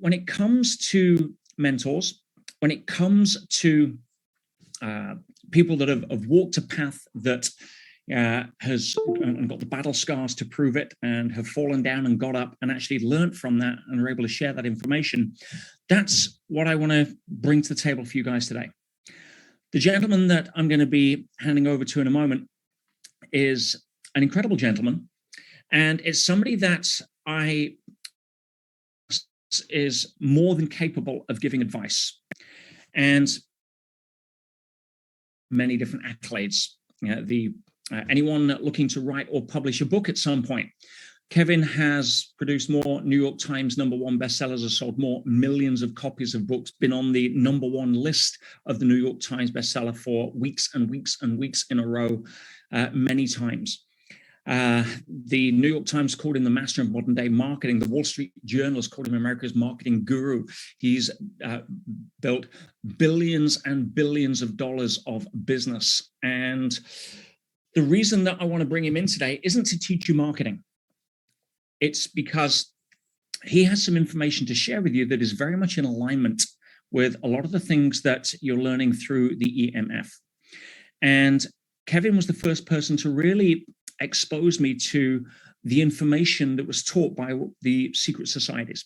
when it comes to mentors, when it comes to people that have walked a path that has and got the battle scars to prove it, and have fallen down and got up and actually learned from that and are able to share that information, that's what I want to bring to the table for you guys today. The gentleman that I'm going to be handing over to in a moment is an incredible gentleman, and it's somebody that is more than capable of giving advice, and many different accolades. Anyone looking to write or publish a book at some point, Kevin has produced more New York Times #1 bestsellers, has sold more millions of copies of books, been on the #1 list of the New York Times bestseller for weeks and weeks and weeks in a row, many times. The New York Times called him the master of modern day marketing. The Wall Street Journal has called him America's marketing guru. He's built billions and billions of dollars of business. And the reason that I want to bring him in today isn't to teach you marketing. It's because he has some information to share with you that is very much in alignment with a lot of the things that you're learning through the EMF. And Kevin was the first person to really expose me to the information that was taught by the secret societies.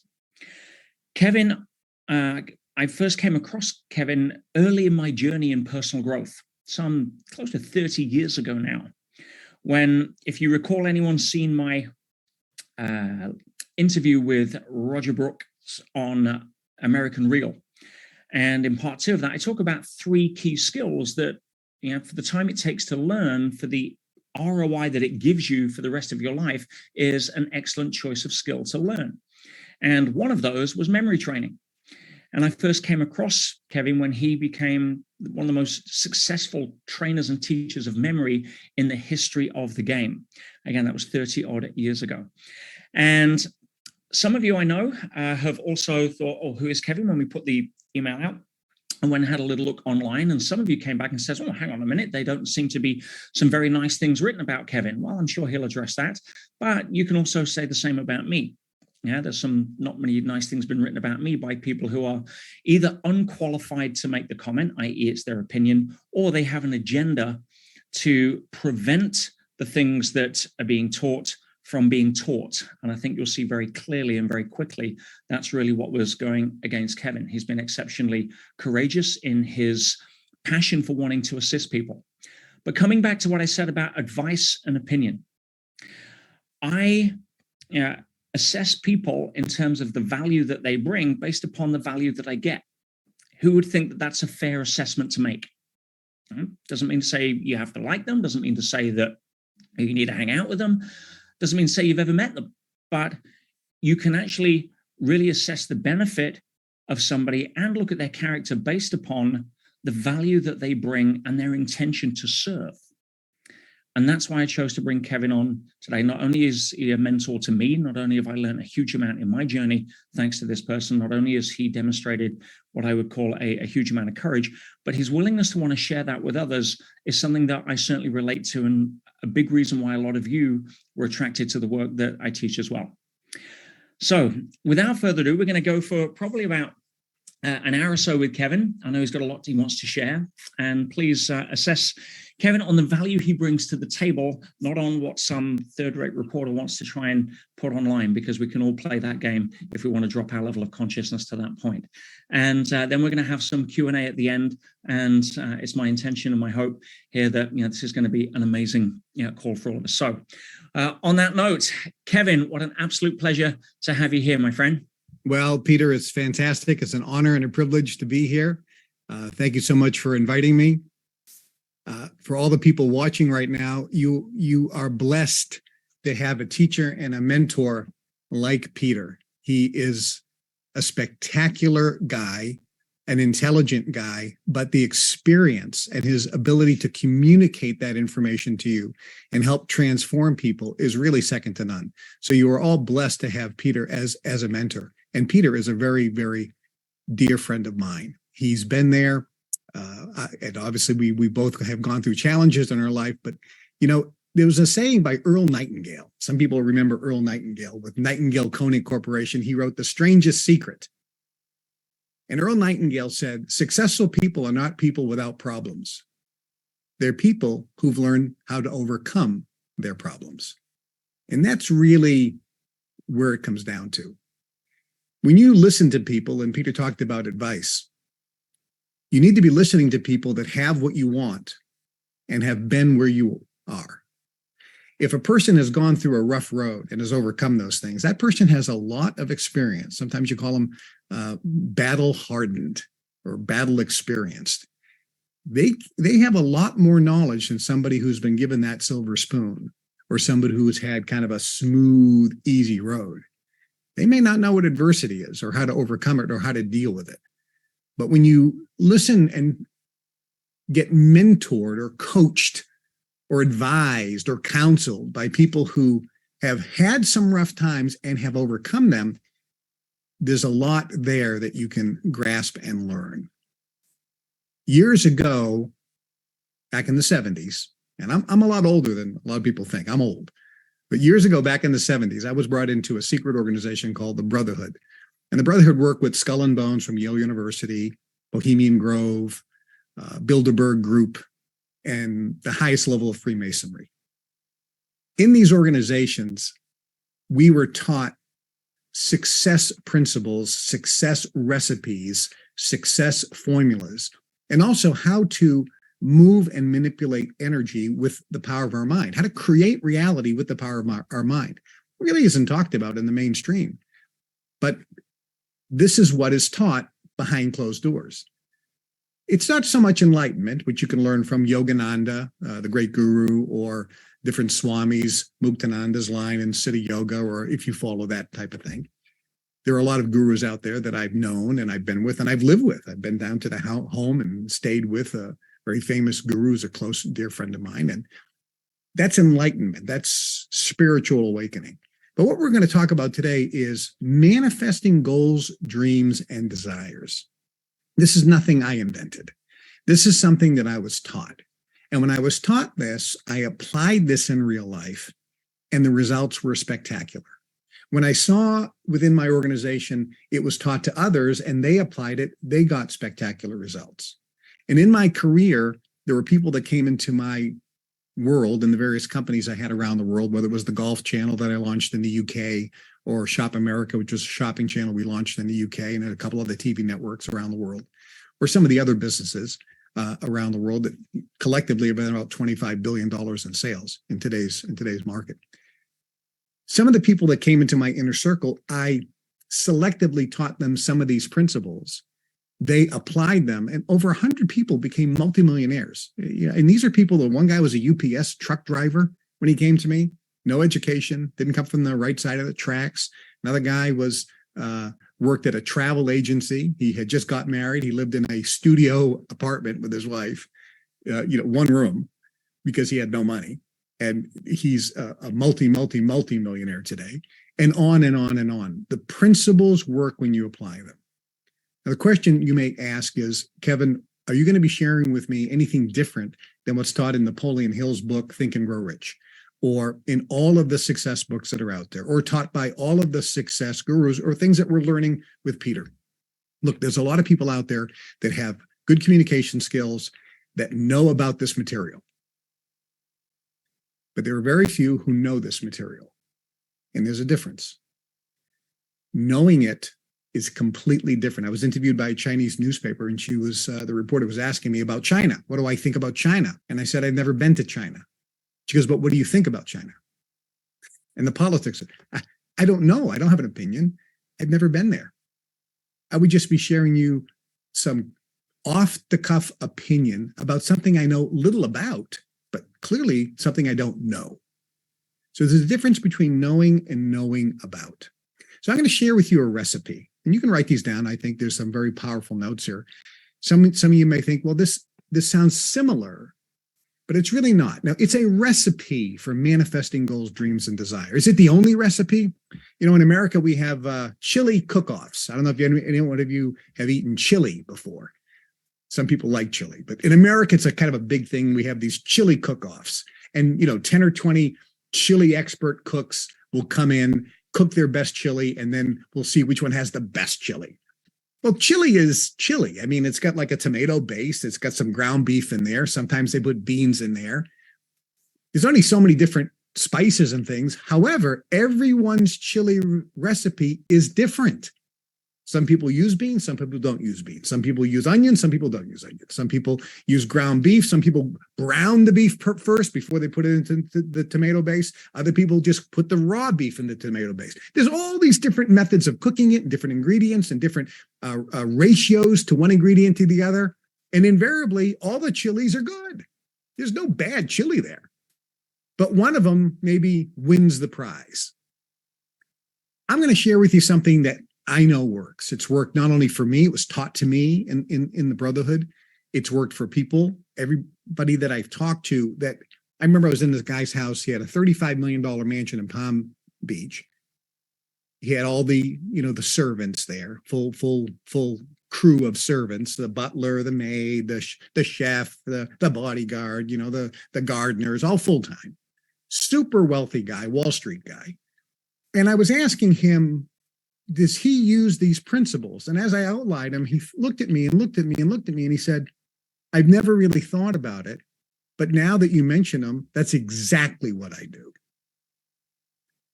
Kevin, I first came across Kevin early in my journey in personal growth, some close to 30 years ago now, when, if you recall, anyone's seen my interview with Roger Brooks on American Real. And in part 2 of that, I talk about 3 key skills that, for the time it takes to learn, for the ROI that it gives you for the rest of your life, is an excellent choice of skill to learn. And one of those was memory training. And I first came across Kevin when he became one of the most successful trainers and teachers of memory in the history of the game. Again, that was 30 odd years ago. And some of you I know have also thought, oh, who is Kevin, when we put the email out? And when I had a little look online, and some of you came back and says, oh, hang on a minute, they don't seem to be some very nice things written about Kevin. Well, I'm sure he'll address that. But you can also say the same about me. Yeah, there's some not many nice things been written about me by people who are either unqualified to make the comment, i.e. it's their opinion, or they have an agenda to prevent the things that are being taught from being taught. And I think you'll see very clearly and very quickly that's really what was going against Kevin. He's been exceptionally courageous in his passion for wanting to assist people. But coming back to what I said about advice and opinion, I assess people in terms of the value that they bring based upon the value that I get. Who would think that that's a fair assessment to make? Doesn't mean to say you have to like them, doesn't mean to say that you need to hang out with them, doesn't mean to say you've ever met them, but you can actually really assess the benefit of somebody and look at their character based upon the value that they bring and their intention to serve. And that's why I chose to bring Kevin on today. Not only is he a mentor to me, not only have I learned a huge amount in my journey thanks to this person, not only has he demonstrated what I would call a huge amount of courage, but his willingness to want to share that with others is something that I certainly relate to, and a big reason why a lot of you were attracted to the work that I teach as well. So without further ado, we're going to go for probably about an hour or so with Kevin. I know he's got a lot he wants to share, and please assess Kevin on the value he brings to the table, not on what some third-rate reporter wants to try and put online, because we can all play that game if we want to drop our level of consciousness to that point. And then we're going to have some Q&A at the end, and it's my intention and my hope here that this is going to be an amazing call for all of us. So on that note, Kevin, what an absolute pleasure to have you here, my friend. Well, Peter, it's fantastic. It's an honor and a privilege to be here. Thank you so much for inviting me. For all the people watching right now, you are blessed to have a teacher and a mentor like Peter. He is a spectacular guy, an intelligent guy, but the experience and his ability to communicate that information to you and help transform people is really second to none. So you are all blessed to have Peter as a mentor. And Peter is a very, very dear friend of mine. He's been there. And obviously we both have gone through challenges in our life, but there was a saying by Earl Nightingale. Some people remember Earl Nightingale with Nightingale Coney Corporation. He wrote The Strangest Secret And Earl Nightingale said, successful people are not people without problems. They're people who've learned how to overcome their problems. And that's really where it comes down to. When you listen to people, and Peter talked about advice, you need to be listening to people that have what you want and have been where you are. If a person has gone through a rough road and has overcome those things, that person has a lot of experience. Sometimes you call them battle hardened or battle experienced. They have a lot more knowledge than somebody who's been given that silver spoon or somebody who's had kind of a smooth, easy road. They may not know what adversity is or how to overcome it or how to deal with it. But when you listen and get mentored or coached or advised or counseled by people who have had some rough times and have overcome them, there's a lot there that you can grasp and learn. Years ago, back in the 70s, and I'm a lot older than a lot of people think. I'm old. But years ago, back in the 70s, I was brought into a secret organization called the Brotherhood. And the Brotherhood worked with Skull and Bones from Yale University, Bohemian Grove, Bilderberg Group, and the highest level of Freemasonry. In these organizations, we were taught success principles, success recipes, success formulas, and also how to move and manipulate energy with the power of our mind, how to create reality with the power of our mind. It really isn't talked about in the mainstream. But this is what is taught behind closed doors. It's not so much enlightenment, which you can learn from Yogananda, the great guru, or different swamis, Muktananda's line in Siddha Yoga, or if you follow that type of thing. There are a lot of gurus out there that I've known and I've been with and I've lived with. I've been down to the home and stayed with a very famous guru who's a close, dear friend of mine. And that's enlightenment. That's spiritual awakening. But what we're going to talk about today is manifesting goals, dreams, and desires. This is nothing I invented. This is something that I was taught. And when I was taught this, I applied this in real life, and the results were spectacular. When I saw within my organization, it was taught to others and they applied it, they got spectacular results. And in my career, there were people that came into my world in the various companies I had around the world, whether it was the Golf Channel that I launched in the UK or Shop America, which was a shopping channel we launched in the UK and a couple other TV networks around the world, or some of the other businesses around the world that collectively have been about $25 billion in sales in today's market. Some of the people that came into my inner circle, I selectively taught them some of these principles. They applied them, and over 100 people became multimillionaires. And these are people that one guy was a UPS truck driver when he came to me, no education, didn't come from the right side of the tracks. Another guy was worked at a travel agency. He had just got married. He lived in a studio apartment with his wife, one room, because he had no money. And he's a multi-millionaire today, and on and on and on. The principles work when you apply them. Now, the question you may ask is, Kevin, are you going to be sharing with me anything different than what's taught in Napoleon Hill's book, Think and Grow Rich, or in all of the success books that are out there, or taught by all of the success gurus, or things that we're learning with Peter? Look, there's a lot of people out there that have good communication skills, that know about this material. But there are very few who know this material. And there's a difference. Knowing it is completely different. I was interviewed by a Chinese newspaper, and the reporter was asking me about China. What do I think about China? And I said, I've never been to China. She goes, but what do you think about China? And the politics, I don't know. I don't have an opinion. I've never been there. I would just be sharing you some off-the-cuff opinion about something I know little about, but clearly something I don't know. So there's a difference between knowing and knowing about. So I'm going to share with you a recipe, and you can write these down. I think there's some very powerful notes here. Some of you may think, well, this sounds similar, but it's really not. Now, it's a recipe for manifesting goals, dreams, and desires. Is it the only recipe? You know, in America, we have chili cook-offs. I don't know if anyone of you have eaten chili before. Some people like chili, but in America, it's a kind of a big thing. We have these chili cook-offs, and 10 or 20 chili expert cooks will come in, cook their best chili, and then we'll see which one has the best chili. Well, chili is chili. I mean, it's got like a tomato base. It's got some ground beef in there. Sometimes they put beans in there. There's only so many different spices and things. However, everyone's chili recipe is different. Some people use beans, some people don't use beans. Some people use onions, some people don't use onions. Some people use ground beef. Some people brown the beef first before they put it into the tomato base. Other people just put the raw beef in the tomato base. There's all these different methods of cooking it, and different ingredients and different ratios to one ingredient to the other. And invariably, all the chilies are good. There's no bad chili there. But one of them maybe wins the prize. I'm going to share with you something that I know works. It's worked not only for me, it was taught to me in the Brotherhood. It's worked for people, everybody that I've talked to. That I remember I was in this guy's house. He had a $35 million mansion in Palm Beach. He had all the servants there, full crew of servants, the butler, the maid, the chef, the bodyguard, the gardeners, all full-time. Super wealthy guy, Wall Street guy. And I was asking him, does he use these principles? And as I outlined him, he looked at me and looked at me and looked at me, and he said, I've never really thought about it, but now that you mention them, that's exactly what I do.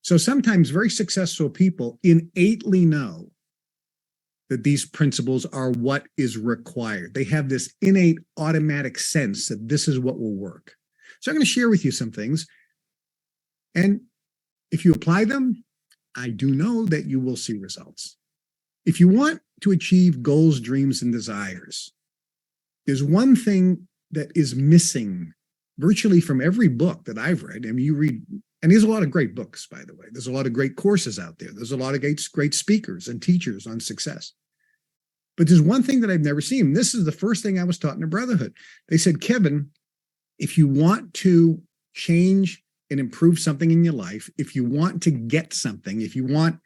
So sometimes very successful people innately know that these principles are what is required. They have this innate automatic sense that this is what will work. So I'm going to share with you some things. And if you apply them, I do know that you will see results. If you want to achieve goals, dreams, and desires, there's one thing that is missing virtually from every book that I've read. I mean, you read, and there's a lot of great books, by the way. There's a lot of great courses out there. There's a lot of great speakers and teachers on success. But there's one thing that I've never seen. This is the first thing I was taught in the Brotherhood. They said, Kevin, if you want to change and improve something in your life, if you want to get something, if you want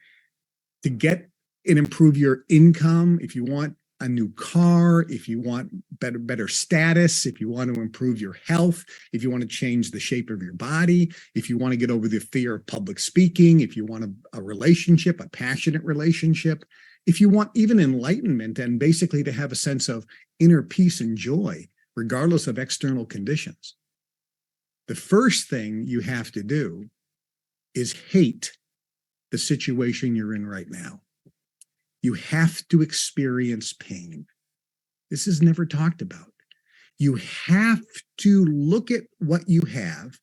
to get and improve your income, if you want a new car, if you want better status, if you want to improve your health, if you want to change the shape of your body, if you want to get over the fear of public speaking, if you want a relationship, a passionate relationship, if you want even enlightenment and basically to have a sense of inner peace and joy, regardless of external conditions, the first thing you have to do is hate the situation you're in right now. You have to experience pain. This is never talked about. You have to look at what you have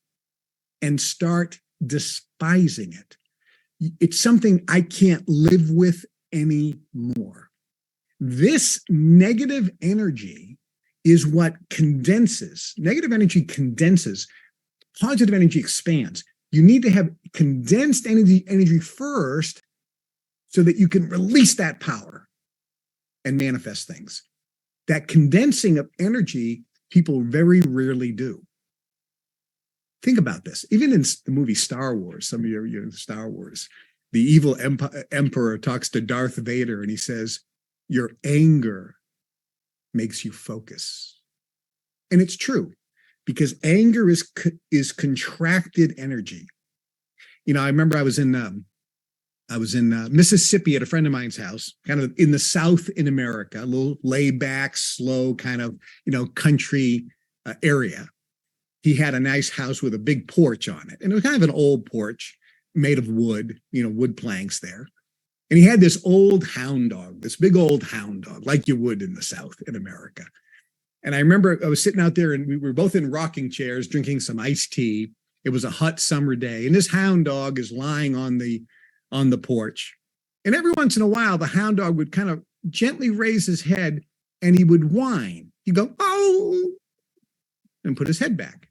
and start despising it. It's something I can't live with anymore. This negative energy is what condenses. Negative energy condenses. Positive energy expands. You need to have condensed energy first so that you can release that power and manifest things. That condensing of energy, people very rarely do. Think about this. Even in the movie Star Wars, some of you Star Wars, the evil emperor talks to Darth Vader and he says, your anger makes you focus. And it's true. Because anger is contracted energy. I remember I was in Mississippi at a friend of mine's house, kind of in the South in America, a little laid back, slow kind of, country area. He had a nice house with a big porch on it. And it was kind of an old porch made of wood, wood planks there. And he had this old hound dog, this big old hound dog, like you would in the South in America. And I remember I was sitting out there and we were both in rocking chairs drinking some iced tea. It was a hot summer day. And this hound dog is lying on the porch. And every once in a while, the hound dog would kind of gently raise his head and he would whine. He'd go, oh, and put his head back.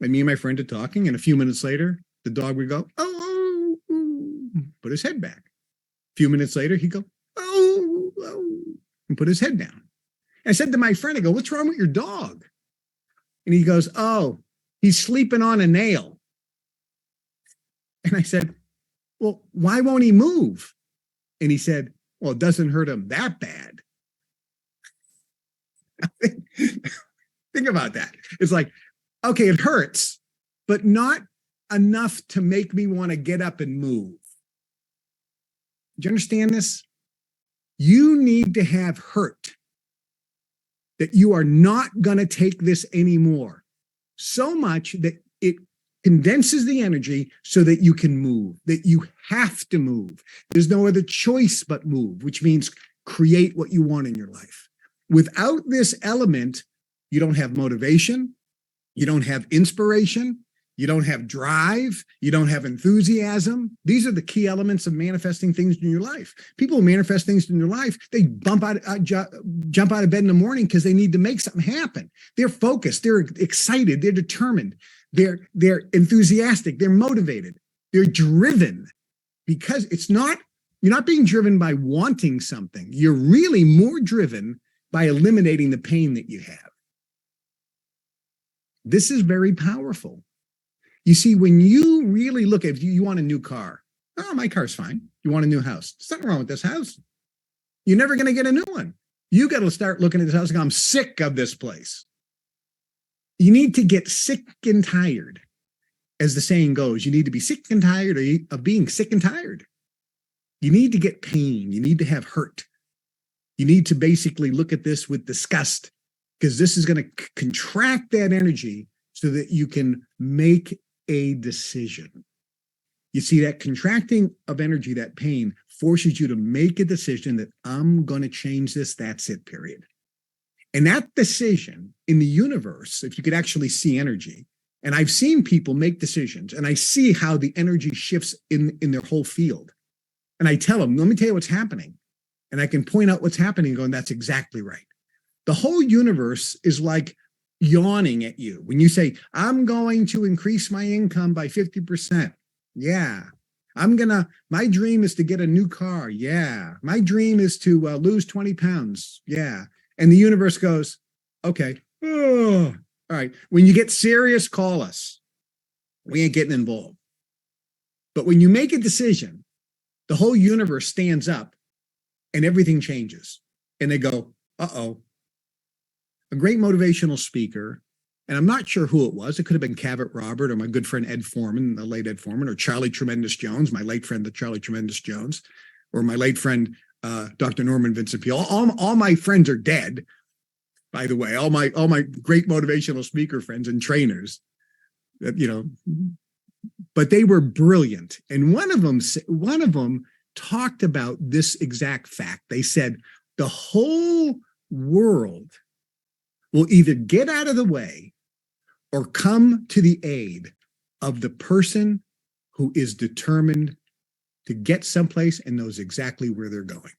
And me and my friend are talking. And a few minutes later, the dog would go, oh, put his head back. A few minutes later, he'd go, oh, and put his head down. I said to my friend, I go, what's wrong with your dog? And he goes, oh, he's sleeping on a nail. And I said, well, why won't he move? And he said, well, it doesn't hurt him that bad. Think about that. It's like, okay, it hurts, but not enough to make me want to get up and move. Do you understand this? You need to have hurt that you are not going to take this anymore. So much that it condenses the energy so that you can move, that you have to move. There's no other choice but move, which means create what you want in your life. Without this element, you don't have motivation, you don't have inspiration, you don't have drive, you don't have enthusiasm. These are the key elements of manifesting things in your life. People who manifest things in their life, they jump out of bed in the morning because they need to make something happen. They're focused, they're excited, they're determined, they're enthusiastic, they're motivated, they're driven, because you're not being driven by wanting something. You're really more driven by eliminating the pain that you have. This is very powerful. You see, when you really look at, you want a new car. Oh, my car's fine. You want a new house. There's nothing wrong with this house. You're never going to get a new one. You got to start looking at this house and go, I'm sick of this place. You need to get sick and tired. As the saying goes, you need to be sick and tired of being sick and tired. You need to get pain. You need to have hurt. You need to basically look at this with disgust, because this is going to contract that energy so that you can make a decision. You see, that contracting of energy, that pain, forces you to make a decision that I'm going to change this. That's it, period. And that decision in the universe, if you could actually see energy, and I've seen people make decisions, and I see how the energy shifts in their whole field. And I tell them, let me tell you what's happening. And I can point out what's happening, going, that's exactly right. The whole universe is like yawning at you. When you say, I'm going to increase my income by 50%. Yeah. My dream is to get a new car. Yeah. My dream is to lose 20 pounds. Yeah. And the universe goes, okay. Oh, all right. When you get serious, call us. We ain't getting involved. But when you make a decision, the whole universe stands up and everything changes. And they go, uh-oh. A great motivational speaker, and I'm not sure who it was. It could have been Cavett Robert, or my good friend Ed Foreman, the late Ed Foreman, or Charlie Tremendous Jones, my late friend, the Charlie Tremendous Jones, or my late friend, Dr. Norman Vincent Peale. All my friends are dead, by the way. All my great motivational speaker friends and trainers, but they were brilliant. And one of them talked about this exact fact. They said the whole world will either get out of the way or come to the aid of the person who is determined to get someplace and knows exactly where they're going.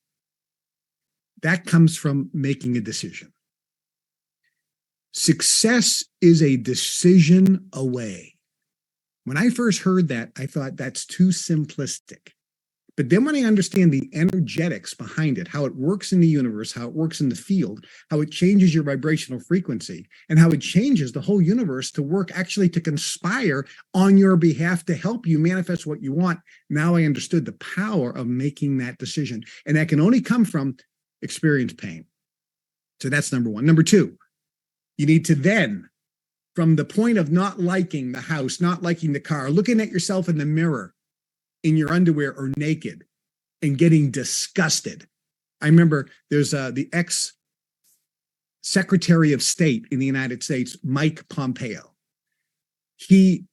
That comes from making a decision. Success is a decision away. When I first heard that, I thought that's too simplistic. But then when I understand the energetics behind it, how it works in the universe, how it works in the field, how it changes your vibrational frequency, and how it changes the whole universe to work actually to conspire on your behalf to help you manifest what you want, now I understood the power of making that decision. And that can only come from experienced pain. So that's number one. Number two, you need to then, from the point of not liking the house, not liking the car, looking at yourself in the mirror, in your underwear or naked, and getting disgusted. I remember there's the ex-Secretary of State in the United States, Mike Pompeo. He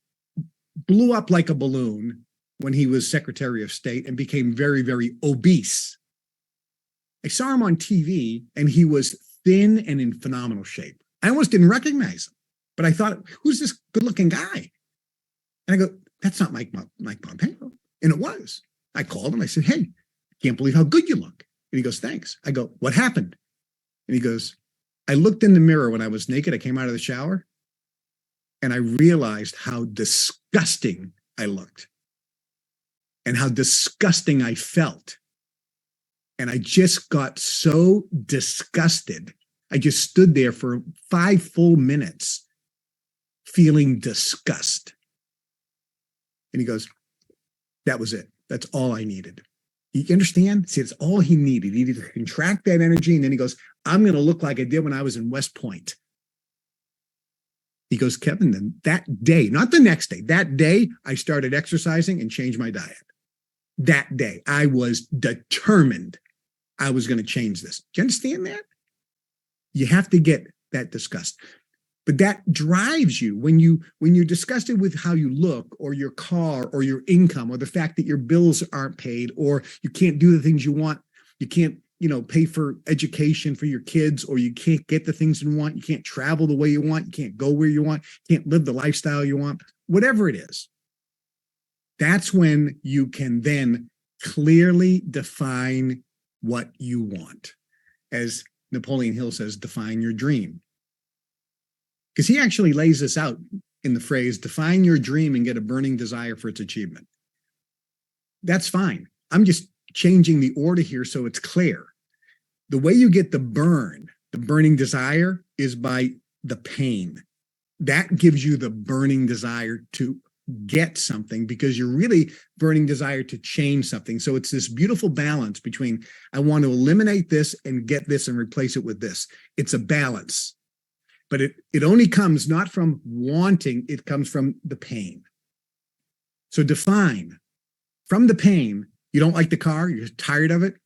blew up like a balloon when he was Secretary of State and became very, very obese. I saw him on TV and he was thin and in phenomenal shape. I almost didn't recognize him, but I thought, who's this good-looking guy? And I go, that's not Mike Pompeo. And it was. I called him. I said, hey, I can't believe how good you look. And he goes, thanks. I go, what happened? And he goes, I looked in the mirror when I was naked. I came out of the shower and I realized how disgusting I looked and how disgusting I felt. And I just got so disgusted. I just stood there for 5 full minutes feeling disgust. And he goes, that was it. That's all I needed. You understand? See, it's all he needed. He needed to contract that energy. And then he goes, I'm going to look like I did when I was in West Point. He goes, Kevin, then that day, not the next day, that day, I started exercising and changed my diet. That day, I was determined. I was going to change this. Do you understand that? You have to get that disgust. But that drives you when you're disgusted with how you look or your car or your income or the fact that your bills aren't paid or you can't do the things you want. You can't, pay for education for your kids, or you can't get the things you want. You can't travel the way you want. You can't go where you want. You can't live the lifestyle you want, whatever it is. That's when you can then clearly define what you want. As Napoleon Hill says, define your dream. Because he actually lays this out in the phrase, define your dream and get a burning desire for its achievement. That's fine. I'm just changing the order here so it's clear. The way you get the burning desire, is by the pain. That gives you the burning desire to get something, because you're really burning desire to change something. So it's this beautiful balance between, I want to eliminate this and get this and replace it with this. It's a balance. But it only comes not from wanting, it comes from the pain. So define from the pain. You don't like the car, you're tired of it.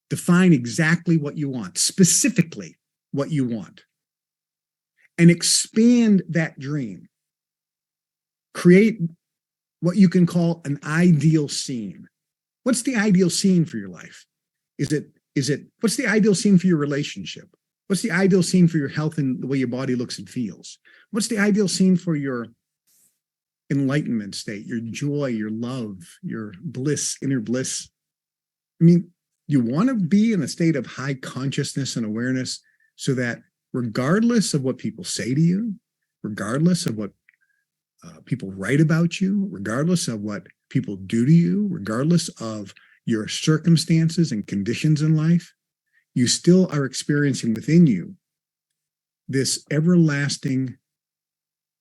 Define exactly what you want, specifically what you want, and expand that dream. Create what you can call an ideal scene. What's the ideal scene for your life? What's the ideal scene for your relationship? What's the ideal scene for your health and the way your body looks and feels? What's the ideal scene for your enlightenment state, your joy, your love, your bliss, inner bliss? I mean, you want to be in a state of high consciousness and awareness so that regardless of what people say to you, regardless of what people write about you, regardless of what people do to you, regardless of your circumstances and conditions in life, you still are experiencing within you this everlasting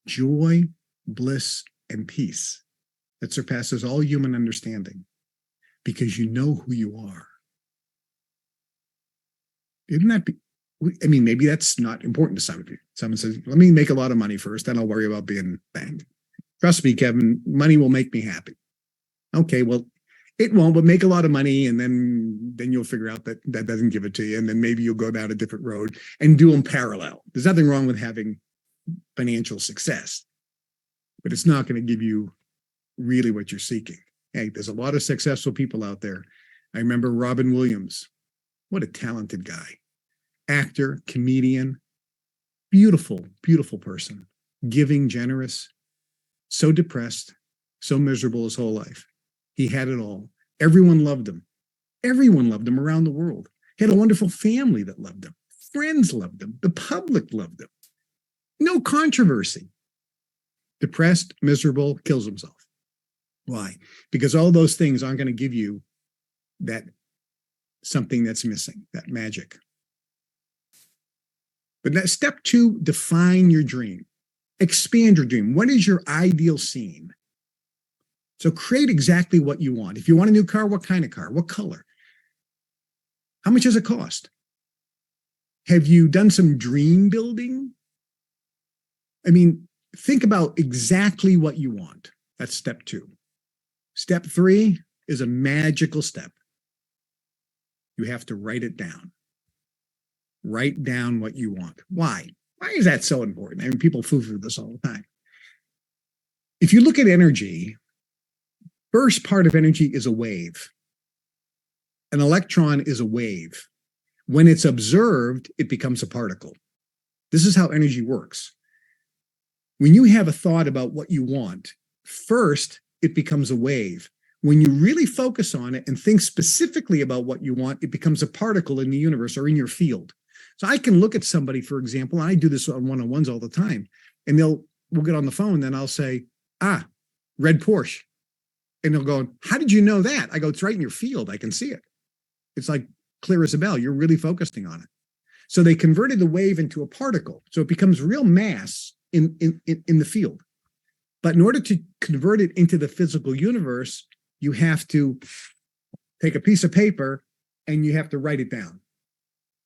joy, bliss, and peace that surpasses all human understanding, because you know who you are. Isn't that, maybe that's not important to some of you. Someone says, let me make a lot of money first, then I'll worry about being banged. Trust me, Kevin, money will make me happy. Okay, well, it won't, but make a lot of money, and then you'll figure out that doesn't give it to you, and then maybe you'll go down a different road and do them parallel. There's nothing wrong with having financial success, but it's not going to give you really what you're seeking. Hey, there's a lot of successful people out there. I remember Robin Williams. What a talented guy. Actor, comedian, beautiful, beautiful person, giving, generous, so depressed, so miserable his whole life. He had it all. Everyone loved him. Everyone loved him around the world. He had a wonderful family that loved him. Friends loved him. The public loved him. No controversy. Depressed, miserable, kills himself. Why? Because all those things aren't going to give you that something that's missing, that magic. But that step 2, define your dream. Expand your dream. What is your ideal scene? So create exactly what you want. If you want a new car, what kind of car? What color? How much does it cost? Have you done some dream building? Think about exactly what you want. That's step 2. Step 3 is a magical step. You have to write it down. Write down what you want. Why? Why is that so important? People foo-foo this all the time. If you look at energy, first part of energy is a wave. An electron is a wave. When it's observed, it becomes a particle. This is how energy works. When you have a thought about what you want, first, it becomes a wave. When you really focus on it and think specifically about what you want, it becomes a particle in the universe or in your field. So I can look at somebody, for example, and I do this on one-on-ones all the time, and we'll get on the phone, and I'll say, red Porsche. And they'll go, how did you know that? I go, it's right in your field. I can see it. It's like clear as a bell. You're really focusing on it. So they converted the wave into a particle. So it becomes real mass in the field. But in order to convert it into the physical universe, you have to take a piece of paper and you have to write it down.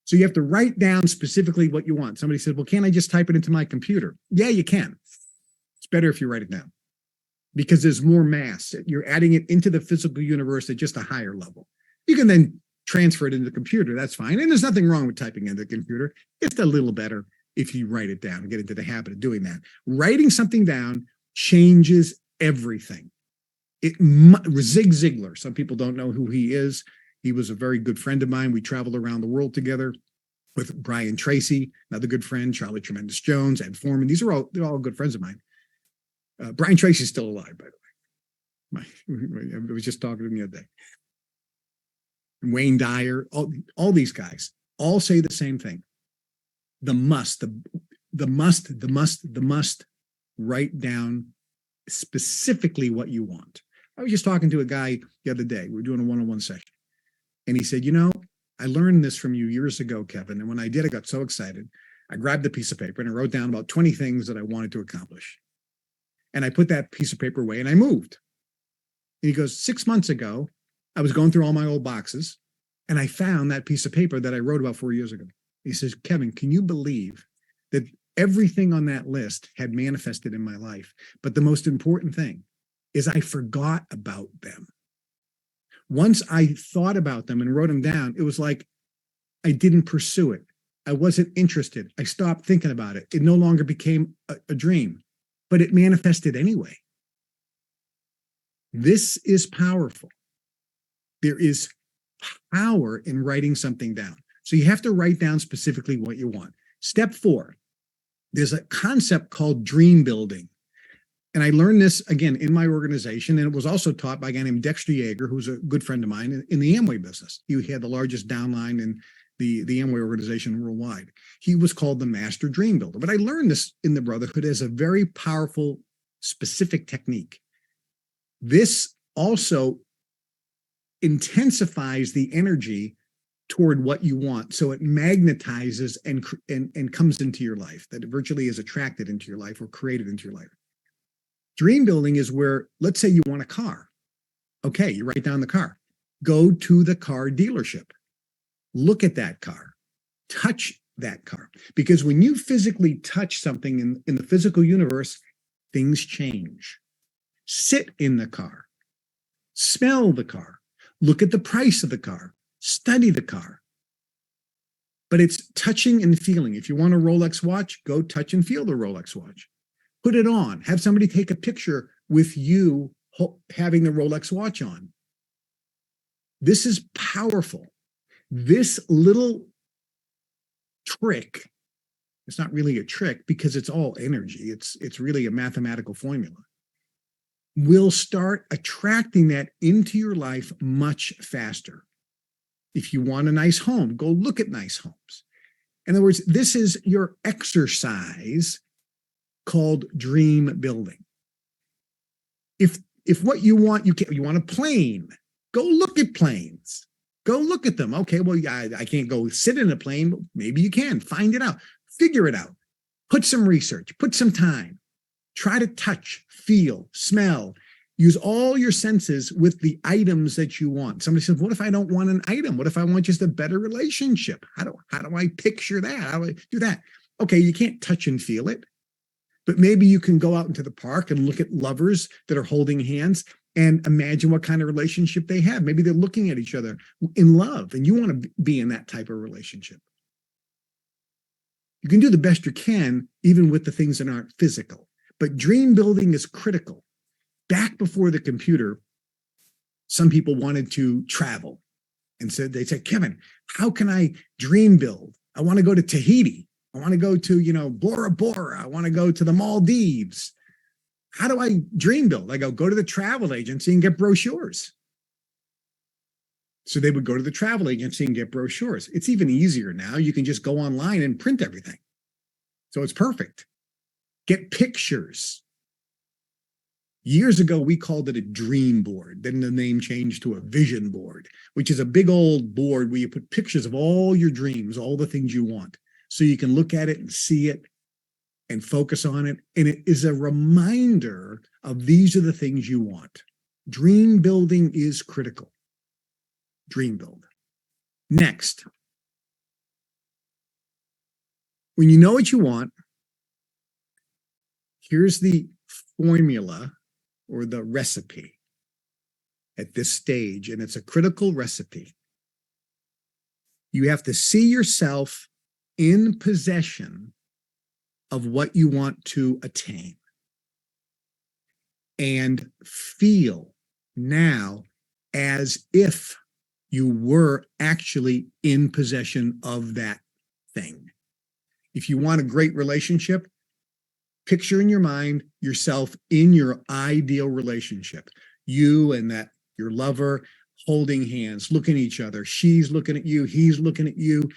So you have to write down specifically what you want. Somebody said, well, can't I just type it into my computer? Yeah, you can. It's better if you write it down because there's more mass. You're adding it into the physical universe at just a higher level. You can then transfer it into the computer, that's fine. And there's nothing wrong with typing into the computer. It's a little better if you write it down and get into the habit of doing that. Writing something down changes everything. Zig Ziglar, some people don't know who he is. He was a very good friend of mine. We traveled around the world together with Brian Tracy, another good friend, Charlie Tremendous Jones, Ed Foreman. They're all good friends of mine. Brian Tracy's still alive, by the way. I was just talking to him the other day. Wayne Dyer, all these guys all say the same thing. The must, write down specifically what you want. I was just talking to a guy the other day. We were doing a one-on-one session. And he said, I learned this from you years ago, Kevin. And when I did, I got so excited. I grabbed a piece of paper and I wrote down about 20 things that I wanted to accomplish. And I put that piece of paper away and I moved. And he goes, 6 months ago, I was going through all my old boxes and I found that piece of paper that I wrote about 4 years ago. He says, Kevin, can you believe that everything on that list had manifested in my life? But the most important thing is I forgot about them. Once I thought about them and wrote them down, it was like I didn't pursue it. I wasn't interested. I stopped thinking about it. It no longer became a dream, but it manifested anyway. This is powerful. There is power in writing something down. So you have to write down specifically what you want. Step 4, there's a concept called dream building. And I learned this, again, in my organization, and it was also taught by a guy named Dexter Yeager, who's a good friend of mine in the Amway business. He had the largest downline in the Amway organization worldwide. He was called the Master Dream Builder. But I learned this in the Brotherhood as a very powerful, specific technique. This also intensifies the energy toward what you want. So it magnetizes and comes into your life, that it virtually is attracted into your life or created into your life. Dream building is where, let's say you want a car. Okay, you write down the car. Go to the car dealership. Look at that car. Touch that car. Because when you physically touch something in the physical universe, things change. Sit in the car. Smell the car. Look at the price of the car. Study the car. But it's touching and feeling. If you want a Rolex watch, go touch and feel the Rolex watch. Put it on. Have somebody take a picture with you having the Rolex watch on. This is powerful. This little trick, it's not really a trick because it's all energy. It's really a mathematical formula. Will start attracting that into your life much faster. If you want a nice home, go look at nice homes. In other words, this is your exercise called dream building. If what you want, you want a plane, go look at planes. Go look at them. Okay, well, I can't go sit in a plane, but maybe you can. Find it out. Figure it out. Put some research. Put some time. Try to touch, feel, smell. Use all your senses with the items that you want. Somebody says, what if I don't want an item? What if I want just a better relationship? How do I picture that? How do I do that? Okay, you can't touch and feel it, but maybe you can go out into the park and look at lovers that are holding hands and imagine what kind of relationship they have. Maybe they're looking at each other in love and you want to be in that type of relationship. You can do the best you can, even with the things that aren't physical. But dream building is critical. Back before the computer, some people wanted to travel and they said, Kevin, how can I dream build? I want to go to Tahiti. I want to go to, Bora Bora. I want to go to the Maldives. How do I dream build? I go to the travel agency and get brochures. So they would go to the travel agency and get brochures. It's even easier now. You can just go online and print everything. So it's perfect. Get pictures. Years ago, we called it a dream board. Then the name changed to a vision board, which is a big old board where you put pictures of all your dreams, all the things you want. So you can look at it and see it and focus on it. And it is a reminder of these are the things you want. Dream building is critical. Dream build. Next, when you know what you want, here's the formula or the recipe at this stage, and it's a critical recipe. You have to see yourself in possession of what you want to attain. And feel now as if you were actually in possession of that thing. If you want a great relationship, picture in your mind yourself in your ideal relationship. You and that your lover holding hands, looking at each other. She's looking at you, he's looking at you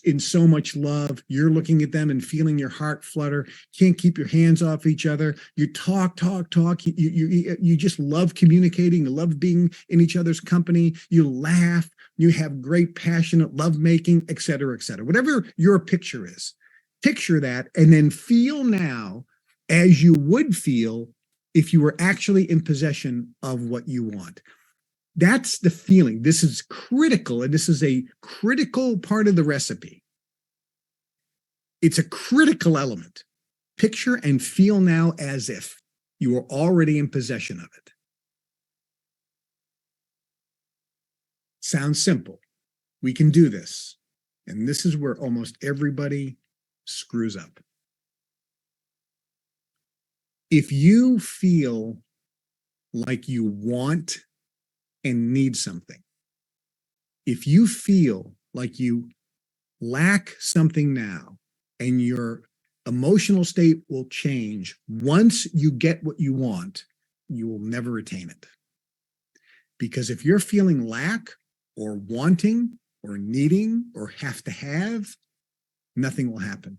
in so much love. You're looking at them and feeling your heart flutter. Can't keep your hands off each other. You talk. You just love communicating. You love being in each other's company. You laugh. You have great passionate lovemaking, et cetera, et cetera. Whatever your picture is, picture that and then feel now as you would feel if you were actually in possession of what you want. That's the feeling. This is critical, and this is a critical part of the recipe. It's a critical element. Picture and feel now as if you are already in possession of it. Sounds simple. We can do this. And this is where almost everybody screws up. If you feel like you want and need something, if you feel like you lack something now and your emotional state will change once you get what you want, you will never attain it. Because if you're feeling lack or wanting or needing or have to have, nothing will happen.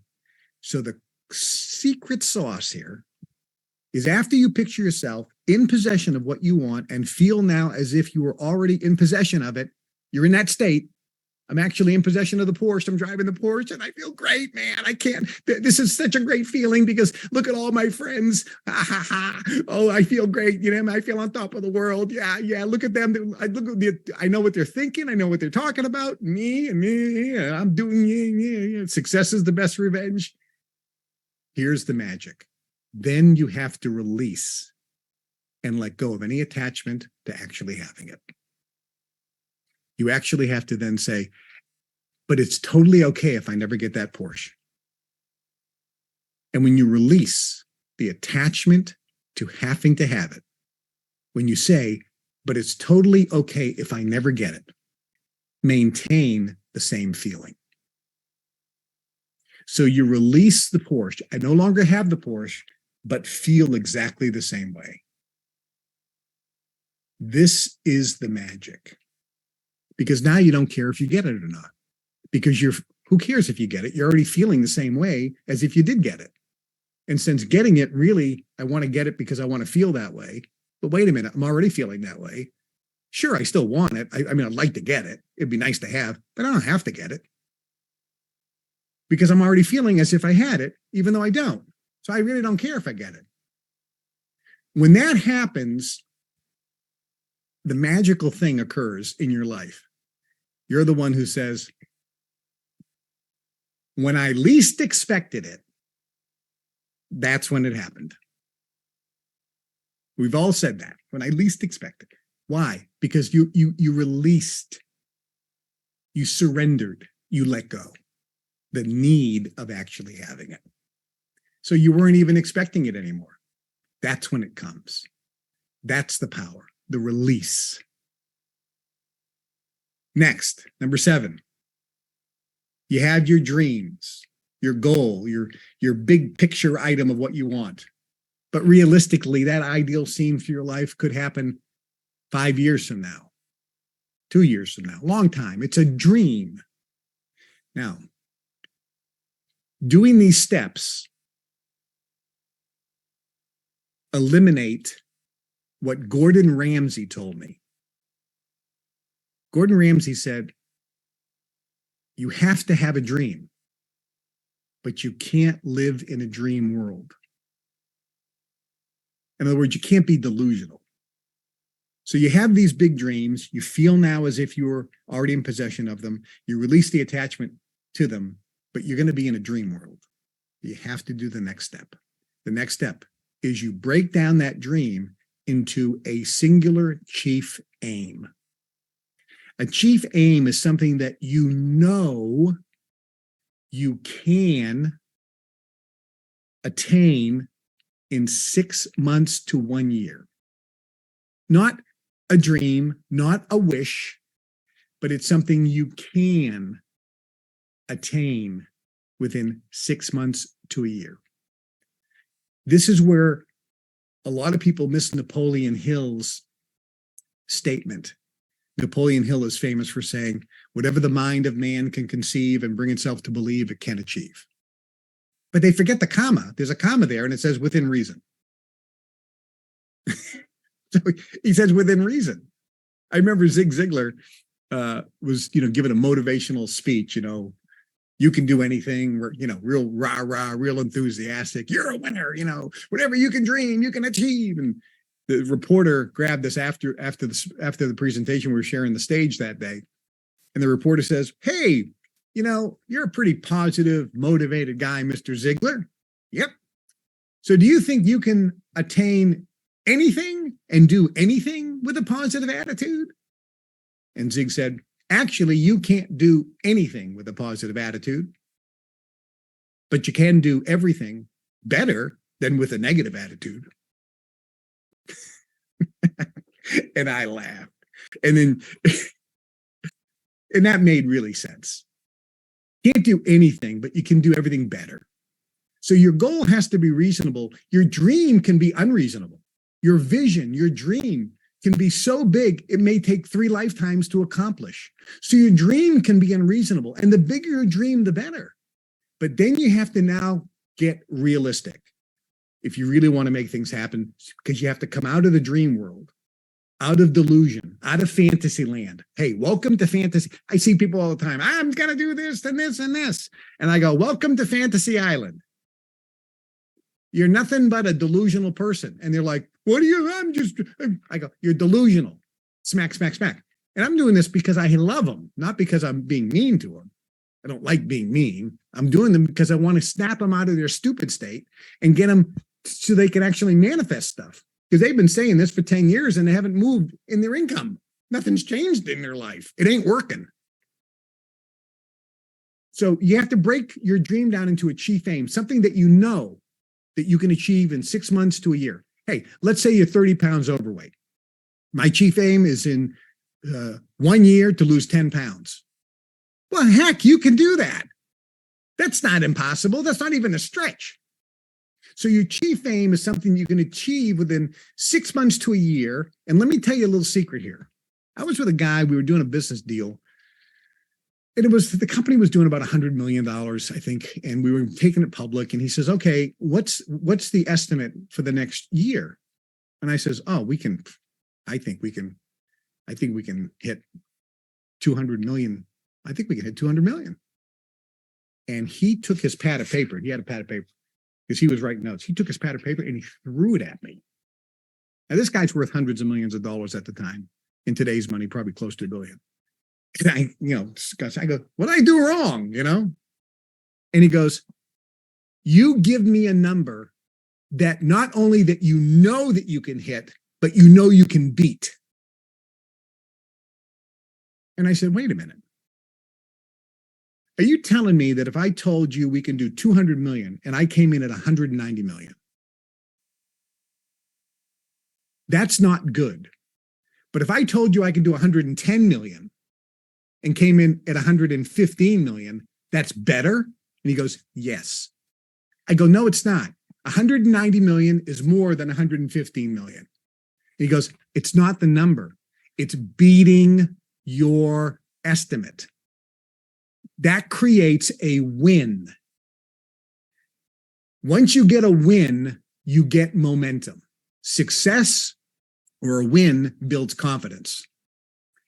So the secret sauce here is after you picture yourself in possession of what you want and feel now as if you were already in possession of it, you're in that state. I'm actually in possession of the Porsche. I'm driving the Porsche and I feel great, man. I can't, this is such a great feeling because look at all my friends. Oh, I feel great. You know, I feel on top of the world. Yeah. Look at them. I know what they're thinking. I know what they're talking about. Me. I'm doing, success is the best revenge. Here's the magic. Then you have to release and let go of any attachment to actually having it. You actually have to then say, but it's totally okay if I never get that Porsche. And when you release the attachment to having to have it, when you say, but it's totally okay if I never get it, maintain the same feeling. So you release the Porsche. I no longer have the Porsche, but feel exactly the same way. This is the magic. Because now you don't care if you get it or not. Because who cares if you get it? You're already feeling the same way as if you did get it. And since getting it, really, I want to get it because I want to feel that way. But wait a minute, I'm already feeling that way. Sure, I still want it. I mean, I'd like to get it. It'd be nice to have, but I don't have to get it. Because I'm already feeling as if I had it, even though I don't. So I really don't care if I get it. When that happens, the magical thing occurs in your life. You're the one who says, when I least expected it, that's when it happened. We've all said that, when I least expected it. Why? Because you released, you surrendered, you let go. The need of actually having it. So you weren't even expecting it anymore. That's when it comes. That's the power, the release. Next, number 7. You have your dreams, your goal, your big picture item of what you want. But realistically, that ideal scene for your life could happen 5 years from now, 2 years from now, long time. It's a dream. Now, doing these steps eliminate what Gordon Ramsay told me. Gordon Ramsay said, you have to have a dream, but you can't live in a dream world. In other words, you can't be delusional. So you have these big dreams. You feel now as if you're already in possession of them. You release the attachment to them, but you're going to be in a dream world. You have to do the next step. The next step is you break down that dream into a singular chief aim. A chief aim is something that you know you can attain in 6 months to 1 year. Not a dream, not a wish, but it's something you can attain within 6 months to a year. This is where a lot of people miss Napoleon Hill's statement. Napoleon Hill is famous for saying, whatever the mind of man can conceive and bring itself to believe, it can achieve. But they forget the comma. There's a comma there, and it says within reason. So he says within reason. I remember Zig Ziglar was, giving a motivational speech, you can do anything, real rah-rah, real enthusiastic. You're a winner, whatever you can dream, you can achieve. And the reporter grabbed us after the presentation. We were sharing the stage that day. And the reporter says, hey, you're a pretty positive, motivated guy, Mr. Ziglar. Yep. So do you think you can attain anything and do anything with a positive attitude? And Zig said, actually, you can't do anything with a positive attitude, but you can do everything better than with a negative attitude. And I laughed. And that made really sense. You can't do anything, but you can do everything better. So your goal has to be reasonable. Your dream can be unreasonable. Your vision, your dream can be so big, it may take 3 lifetimes to accomplish. So your dream can be unreasonable. And the bigger your dream, the better. But then you have to now get realistic if you really want to make things happen, because you have to come out of the dream world, out of delusion, out of fantasy land. Hey, welcome to fantasy. I see people all the time. I'm going to do this and this and this. And I go, welcome to Fantasy Island. You're nothing but a delusional person. And they're like, what are you? I go, you're delusional. Smack, smack, smack. And I'm doing this because I love them, not because I'm being mean to them. I don't like being mean. I'm doing them because I want to snap them out of their stupid state and get them so they can actually manifest stuff. Because they've been saying this for 10 years and they haven't moved in their income. Nothing's changed in their life. It ain't working. So you have to break your dream down into a chief aim, something that you know that you can achieve in 6 months to a year. Hey, let's say you're 30 pounds overweight. My chief aim is in 1 year to lose 10 pounds. Well, heck, you can do that. That's not impossible. That's not even a stretch. So your chief aim is something you can achieve within 6 months to a year. And let me tell you a little secret here. I was with a guy, we were doing a business deal. And the company was doing about $100 million, I think, and we were taking it public. And he says, okay, what's the estimate for the next year? And I says, I think we can hit 200 million. I think we can hit 200 million. And he took his pad of paper. He had a pad of paper because he was writing notes. He took his pad of paper and he threw it at me. Now, this guy's worth hundreds of millions of dollars at the time. In today's money, probably close to $1 billion. And I go, what did I do wrong? And he goes, you give me a number that not only that you know that you can hit, but you know you can beat. And I said, wait a minute. Are you telling me that if I told you we can do 200 million and I came in at 190 million, that's not good. But if I told you I can do 110 million and came in at 115 million, that's better? And he goes, yes. I go, no, it's not. 190 million is more than 115 million. And he goes, it's not the number. It's beating your estimate. That creates a win. Once you get a win, you get momentum. Success or a win builds confidence.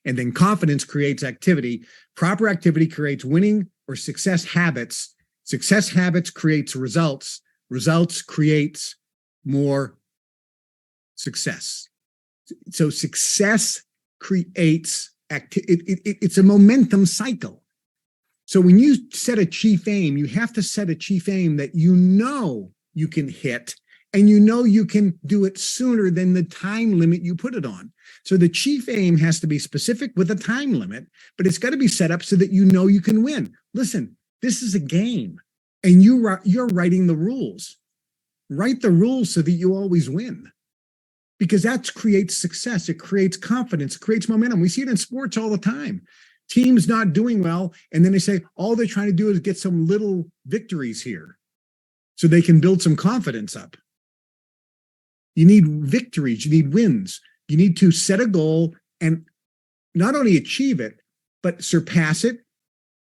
And then confidence creates activity. Proper activity creates winning or success habits. Success habits creates results. Results creates more success. So success creates it's a momentum cycle. So when you set a chief aim, you have to set a chief aim that you know you can hit and you know you can do it sooner than the time limit you put it on. So the chief aim has to be specific with a time limit, but it's got to be set up so that you know you can win. Listen, this is a game, and you're writing the rules. Write the rules so that you always win, because that creates success. It creates confidence. It creates momentum. We see it in sports all the time. Teams not doing well, and then they say all they're trying to do is get some little victories here so they can build some confidence up. You need victories. You need wins. You need to set a goal and not only achieve it, but surpass it,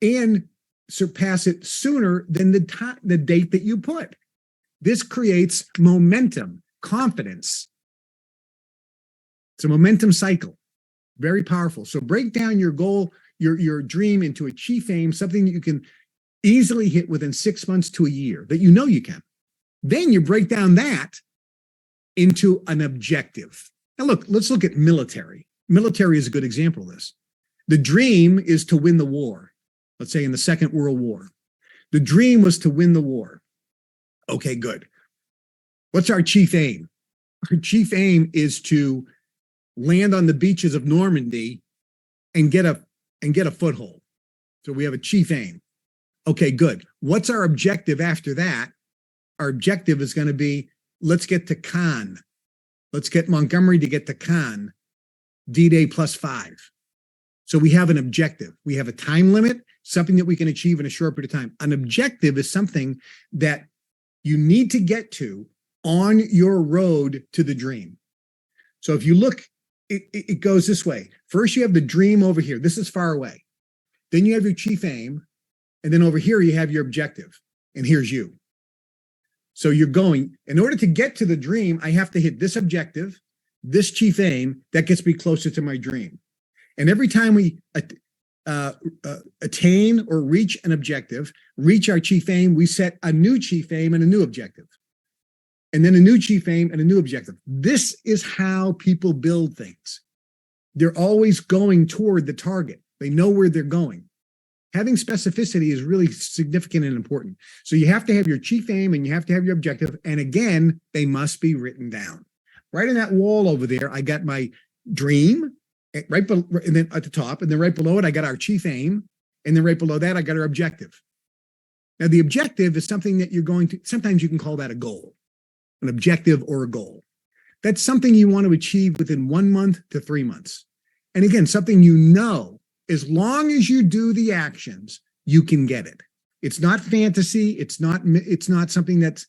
and surpass it sooner than the date that you put. This creates momentum, confidence. It's a momentum cycle. Very powerful. So break down your goal, your dream into a chief aim, something that you can easily hit within 6 months to a year, that you know you can. Then you break down that into an objective. Now look, let's look at military. Military is a good example of this. The dream is to win the war. Let's say in the Second World War. The dream was to win the war. Okay, good. What's our chief aim? Our chief aim is to land on the beaches of Normandy and get a foothold. So we have a chief aim. Okay, good. What's our objective after that? Our objective is going to be, let's get to Cannes. Let's get Montgomery to get to Cannes, D-Day +5. So we have an objective. We have a time limit, something that we can achieve in a short period of time. An objective is something that you need to get to on your road to the dream. So if you look, it goes this way. First, you have the dream over here. This is far away. Then you have your chief aim. And then over here, you have your objective. And here's you. So you're going, in order to get to the dream, I have to hit this objective, this chief aim, that gets me closer to my dream. And every time we attain or reach an objective, reach our chief aim, we set a new chief aim and a new objective. And then a new chief aim and a new objective. This is how people build things. They're always going toward the target. They know where they're going. Having specificity is really significant and important. So you have to have your chief aim and you have to have your objective. And again, they must be written down. Right on that wall over there, I got my dream, right below, and then at the top, and then right below it, I got our chief aim. And then right below that, I got our objective. Now, the objective is something that you're going to, sometimes you can call that a goal, an objective or a goal. That's something you want to achieve within 1 month to 3 months. And again, something you know, as long as you do the actions, you can get it. It's not fantasy. It's not something that's,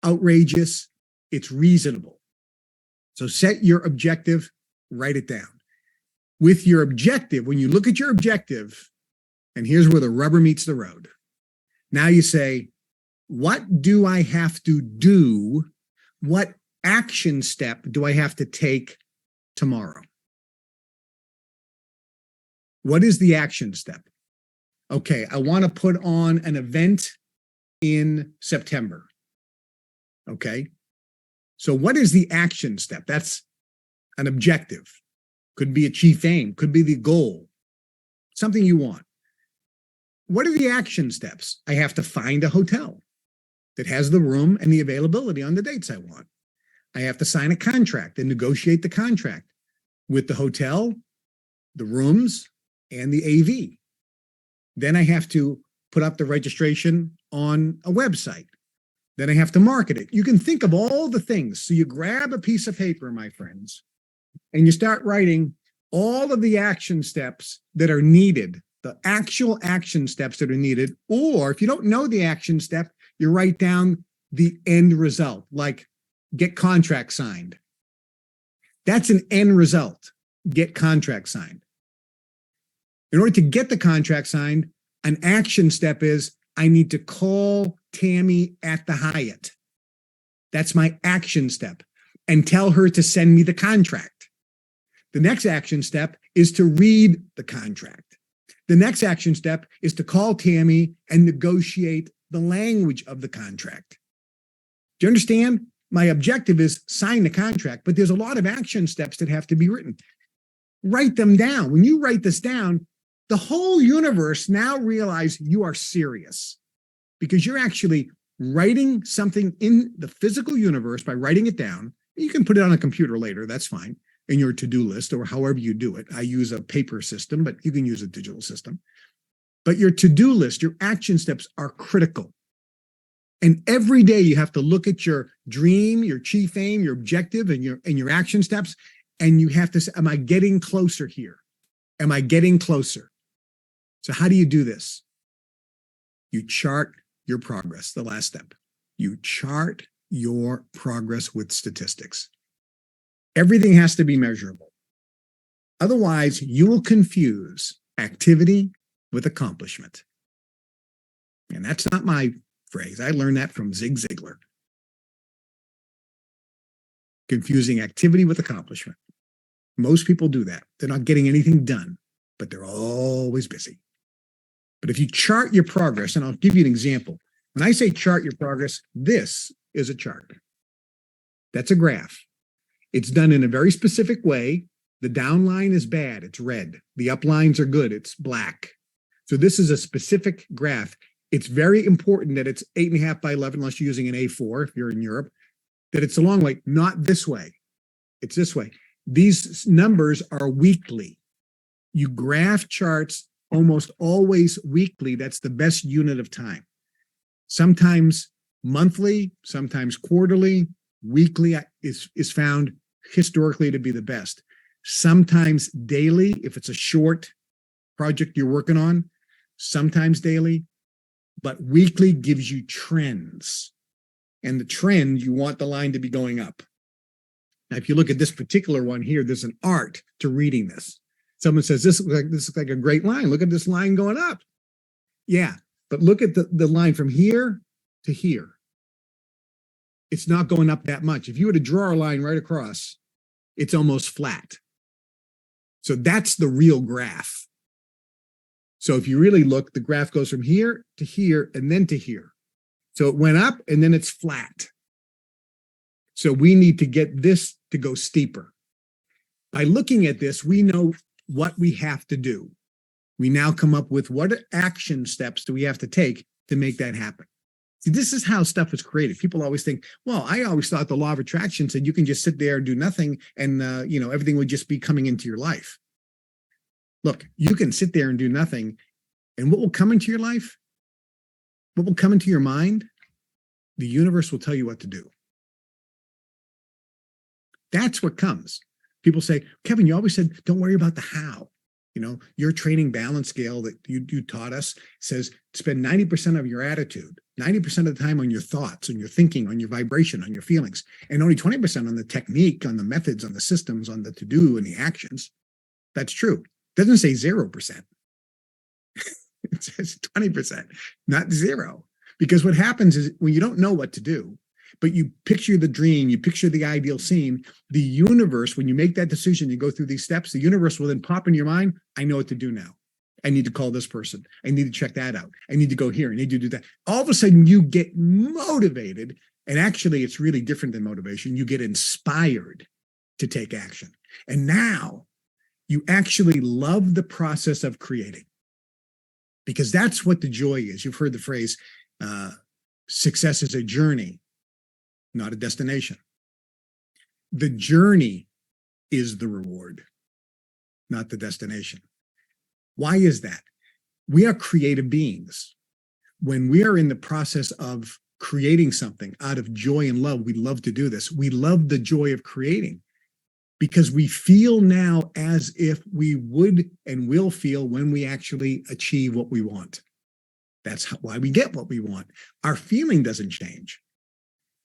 outrageous. It's reasonable. So set your objective, write it down. With your objective, when you look at your objective, and here's where the rubber meets the road. Now you say, what do I have to do? What action step do I have to take tomorrow? What is the action step? Okay, I want to put on an event in September. Okay, so what is the action step? That's an objective. Could be a chief aim, could be the goal, something you want. What are the action steps? I have to find a hotel that has the room and the availability on the dates I want. I have to sign a contract and negotiate the contract with the hotel, the rooms, and the AV. Then I have to put up the registration on a website. Then I have to market it. You can think of all the things. So you grab a piece of paper, my friends, and you start writing all of the action steps that are needed, the actual action steps that are needed. Or if you don't know the action step, you write down the end result, like get contract signed. That's an end result, get contract signed. In order to get the contract signed, an action step is I need to call Tammy at the Hyatt. That's my action step, and tell her to send me the contract. The next action step is to read the contract. The next action step is to call Tammy and negotiate the language of the contract. Do you understand? My objective is sign the contract, but there's a lot of action steps that have to be written. Write them down. When you write this down, the whole universe now realize you are serious, because you're actually writing something in the physical universe by writing it down. You can put it on a computer later, that's fine, in your to-do list or however you do it. I use a paper system, but you can use a digital system. But your to-do list, your action steps are critical. And every day you have to look at your dream, your chief aim, your objective, and your action steps. And you have to say, am I getting closer here? Am I getting closer? So how do you do this? You chart your progress, the last step. You chart your progress with statistics. Everything has to be measurable. Otherwise, you will confuse activity with accomplishment. And that's not my phrase. I learned that from Zig Ziglar. Confusing activity with accomplishment. Most people do that. They're not getting anything done, but they're always busy. But if you chart your progress, and I'll give you an example. When I say chart your progress, this is a chart. That's a graph. It's done in a very specific way. The down line is bad, it's red. The up lines are good, it's black. So this is a specific graph. It's very important that it's 8.5 by 11, unless you're using an A4 if you're in Europe, that it's a long way, not this way. It's this way. These numbers are weekly. You graph charts almost always weekly. That's the best unit of time. Sometimes monthly, sometimes quarterly. Weekly is found historically to be the best. Sometimes daily, if it's a short project you're working on, sometimes daily, but weekly gives you trends. And the trend, you want the line to be going up. Now, if you look at this particular one here, there's an art to reading this. Someone says, this looks like a great line. Look at this line going up. Yeah, but look at the line from here to here. It's not going up that much. If you were to draw a line right across, it's almost flat. So that's the real graph. So if you really look, the graph goes from here to here and then to here. So it went up and then it's flat. So we need to get this to go steeper. By looking at this, we know what we have to do. We now come up with what action steps do we have to take to make that happen. See, this is how stuff is created. People always think, well, I always thought the law of attraction said you can just sit there and do nothing and, everything would just be coming into your life. Look, you can sit there and do nothing. And what will come into your life? What will come into your mind? The universe will tell you what to do. That's what comes. People say, Kevin, you always said, don't worry about the how. Your training balance scale that you taught us says spend 90% of your attitude, 90% of the time on your thoughts, on your thinking, on your vibration, on your feelings, and only 20% on the technique, on the methods, on the systems, on the to-do and the actions. That's true. It doesn't say 0%. It says 20%, not 0. Because what happens is when you don't know what to do, but you picture the dream, you picture the ideal scene, the universe, when you make that decision, you go through these steps, the universe will then pop in your mind, I know what to do now. I need to call this person. I need to check that out. I need to go here. I need to do that. All of a sudden you get motivated. And actually it's really different than motivation. You get inspired to take action. And now you actually love the process of creating. Because that's what the joy is. You've heard the phrase, success is a journey, not a destination. The journey is the reward, not the destination. Why is that? We are creative beings. When we are in the process of creating something out of joy and love, we love to do this. We love the joy of creating because we feel now as if we would and will feel when we actually achieve what we want. That's why we get what we want. Our feeling doesn't change.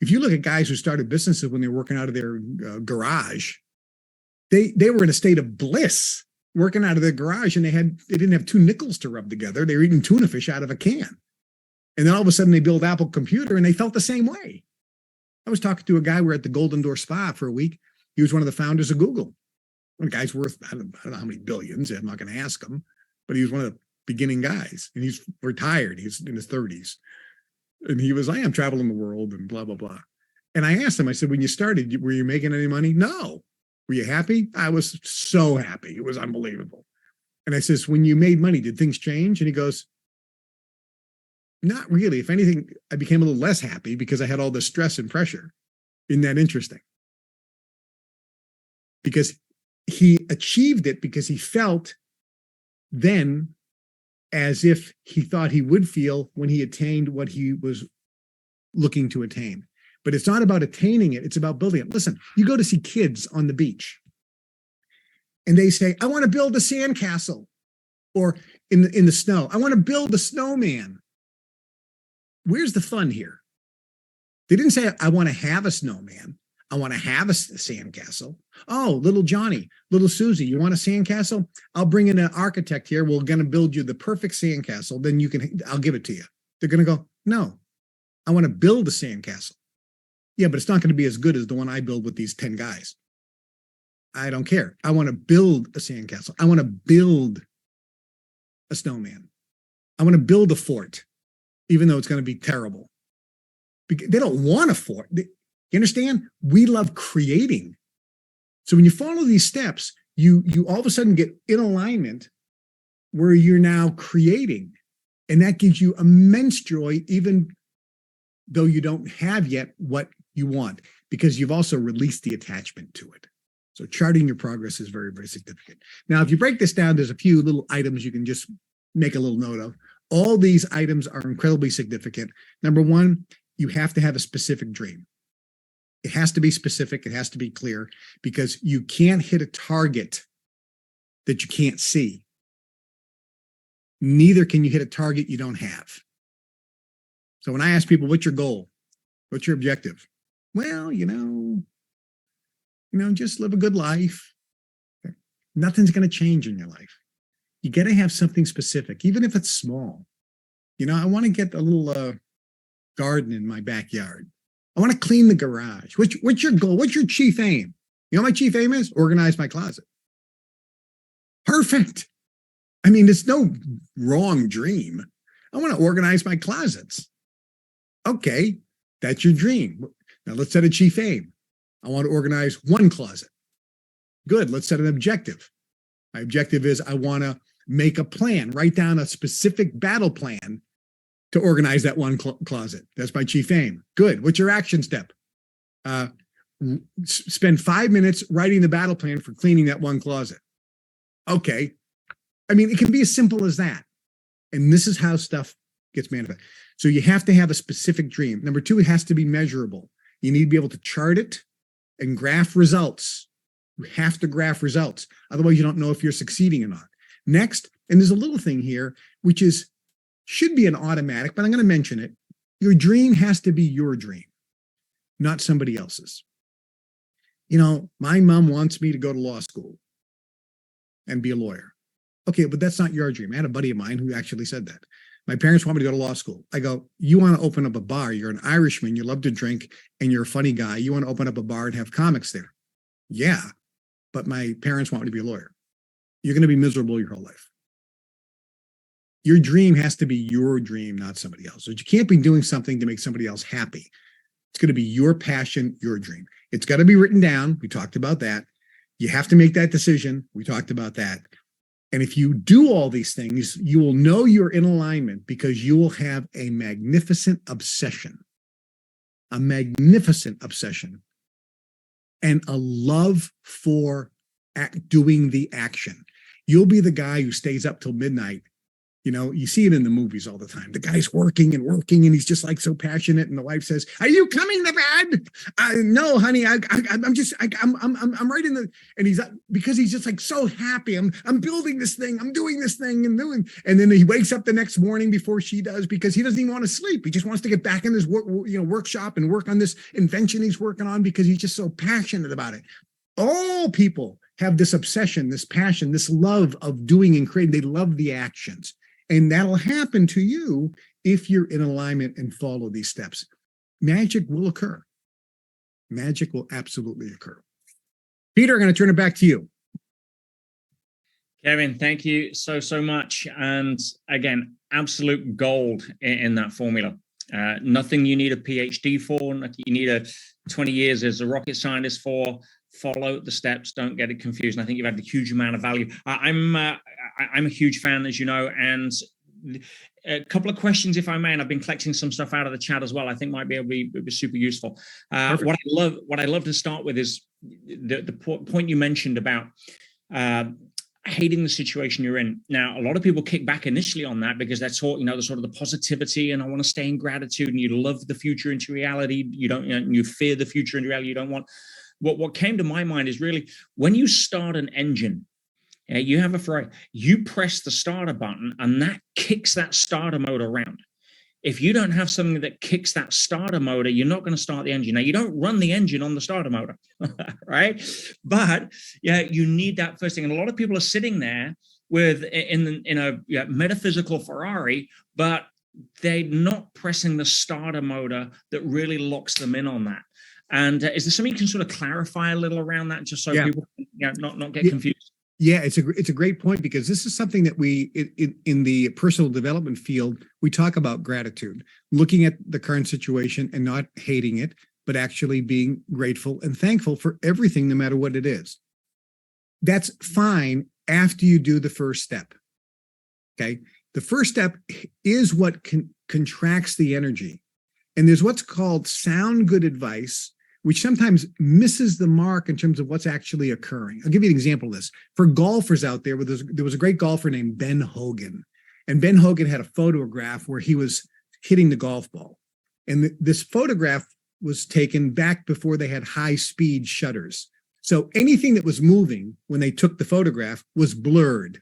If you look at guys who started businesses when they were working out of their garage, they were in a state of bliss working out of their garage, and they didn't have 2 nickels to rub together. They were eating tuna fish out of a can. And then all of a sudden they build Apple Computer and they felt the same way. I was talking to a guy, we were at the Golden Door Spa for a week. He was one of the founders of Google. One guy's worth, I don't know how many billions. I'm not going to ask him, but he was one of the beginning guys, and he's retired. He's in his 30s. And he was, I'm traveling the world and blah, blah, blah. And I asked him, I said, when you started, were you making any money? No. Were you happy? I was so happy. It was unbelievable. And I says, when you made money, did things change? And he goes, Not really. If anything, I became a little less happy because I had all the stress and pressure. Isn't that interesting? Because he achieved it because he felt then as if he thought he would feel when he attained what he was looking to attain. But it's not about attaining it. It's about building it. Listen, you go to see kids on the beach and they say, I want to build a sandcastle, or in the snow, I want to build a snowman. Where's the fun here? They didn't say, I want to have a snowman. I want to have a sandcastle. Oh, little Johnny, little Susie, you want a sandcastle? I'll bring in an architect here. We're going to build you the perfect sandcastle. Then I'll give it to you. They're going to go, no, I want to build a sandcastle. Yeah, but it's not going to be as good as the one I build with these 10 guys. I don't care. I want to build a sandcastle. I want to build a snowman. I want to build a fort, even though it's going to be terrible. They don't want a fort. You understand? We love creating. So when you follow these steps, you all of a sudden get in alignment where you're now creating. And that gives you immense joy, even though you don't have yet what you want, because you've also released the attachment to it. So charting your progress is very, very significant. Now, if you break this down, there's a few little items you can just make a little note of. All these items are incredibly significant. Number one, you have to have a specific dream. It has to be specific. It has to be clear, because you can't hit a target that you can't see. Neither can you hit a target you don't have. So when I ask people, what's your goal? What's your objective? Well, just live a good life. Nothing's going to change in your life. You got to have something specific, even if it's small. I want to get a little garden in my backyard. I want to clean the garage. What's your goal? What's your chief aim? You know what my chief aim is? Organize my closet. Perfect. I mean, it's no wrong dream. I want to organize my closets. Okay, that's your dream. Now let's set a chief aim. I want to organize one closet. Good, let's set an objective. My objective is I want to make a plan, write down a specific battle plan to organize that one closet. That's my chief aim. Good, what's your action step? Spend 5 minutes writing the battle plan for cleaning that one closet. Okay, I mean, it can be as simple as that. And this is how stuff gets manifested. So you have to have a specific dream. Number two, it has to be measurable. You need to be able to chart it and graph results. You have to graph results. Otherwise, you don't know if you're succeeding or not. Next, and there's a little thing here, which should be an automatic, but I'm going to mention it. Your dream has to be your dream, not somebody else's. My mom wants me to go to law school and be a lawyer. Okay, but that's not your dream. I had a buddy of mine who actually said that. My parents want me to go to law school. I go, you want to open up a bar. You're an Irishman. You love to drink and you're a funny guy. You want to open up a bar and have comics there. Yeah, but my parents want me to be a lawyer. You're going to be miserable your whole life. Your dream has to be your dream, not somebody else. So you can't be doing something to make somebody else happy. It's going to be your passion, your dream. It's got to be written down. We talked about that. You have to make that decision. We talked about that. And if you do all these things, you will know you're in alignment, because you will have a magnificent obsession, and a love for doing the action. You'll be the guy who stays up till midnight. You see it in the movies all the time. The guy's working, and he's just like so passionate. And the wife says, "Are you coming to bed?" No, honey, I'm right in the. And he's because he's just like so happy. I'm building this thing. I'm doing this thing and doing. And then he wakes up the next morning before she does, because he doesn't even want to sleep. He just wants to get back in his workshop and work on this invention he's working on, because he's just so passionate about it. All people have this obsession, this passion, this love of doing and creating. They love the actions. And that'll happen to you if you're in alignment and follow these steps. Magic will occur. Magic will absolutely occur. Peter, I'm going to turn it back to you. Kevin, thank you so much. And again, absolute gold in that formula. Nothing you need a PhD for, nothing you need 20 years as a rocket scientist for. Follow the steps. Don't get it confused. And I think you've had a huge amount of value. I'm a huge fan, as you know, and a couple of questions, if I may, and I've been collecting some stuff out of the chat as well. I think might be able to be super useful. What I love to start with is the point you mentioned about hating the situation you're in. Now, a lot of people kick back initially on that because they're taught, the sort of the positivity, and I want to stay in gratitude, and you love the future into reality. You don't, you fear the future into reality. You don't want. What came to my mind is really when you start an engine. You have a Ferrari, you press the starter button and that kicks that starter motor around. If you don't have something that kicks that starter motor, you're not going to start the engine. Now, you don't run the engine on the starter motor, right? But you need that first thing. And a lot of people are sitting there with in a metaphysical Ferrari, but they're not pressing the starter motor that really locks them in on that. And is there something you can sort of clarify a little around that, just so people not get confused? Yeah, it's a great point, because this is something that we in the personal development field, we talk about gratitude, looking at the current situation and not hating it, but actually being grateful and thankful for everything, no matter what it is. That's fine after you do the first step. Okay. The first step is what contracts the energy. And there's what's called sound good advice, which sometimes misses the mark in terms of what's actually occurring. I'll give you an example of this. For golfers out there, there was a great golfer named Ben Hogan. And Ben Hogan had a photograph where he was hitting the golf ball. And this photograph was taken back before they had high-speed shutters. So anything that was moving when they took the photograph was blurred.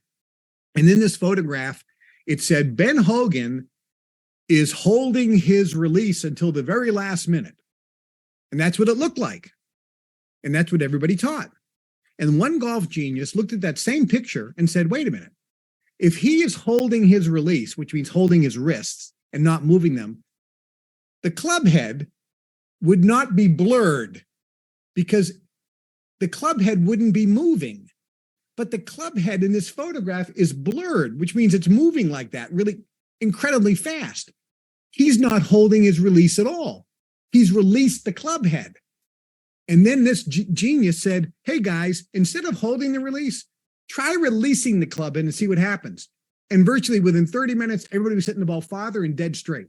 And in this photograph, it said, Ben Hogan is holding his release until the very last minute. And that's what it looked like. And that's what everybody taught. And one golf genius looked at that same picture and said, wait a minute. If he is holding his release, which means holding his wrists and not moving them, the club head would not be blurred, because the club head wouldn't be moving. But the club head in this photograph is blurred, which means it's moving like that, really incredibly fast. He's not holding his release at all. He's released the club head. And then this genius said, hey guys, instead of holding the release, try releasing the club head and see what happens. And virtually within 30 minutes, everybody was hitting the ball farther and dead straight.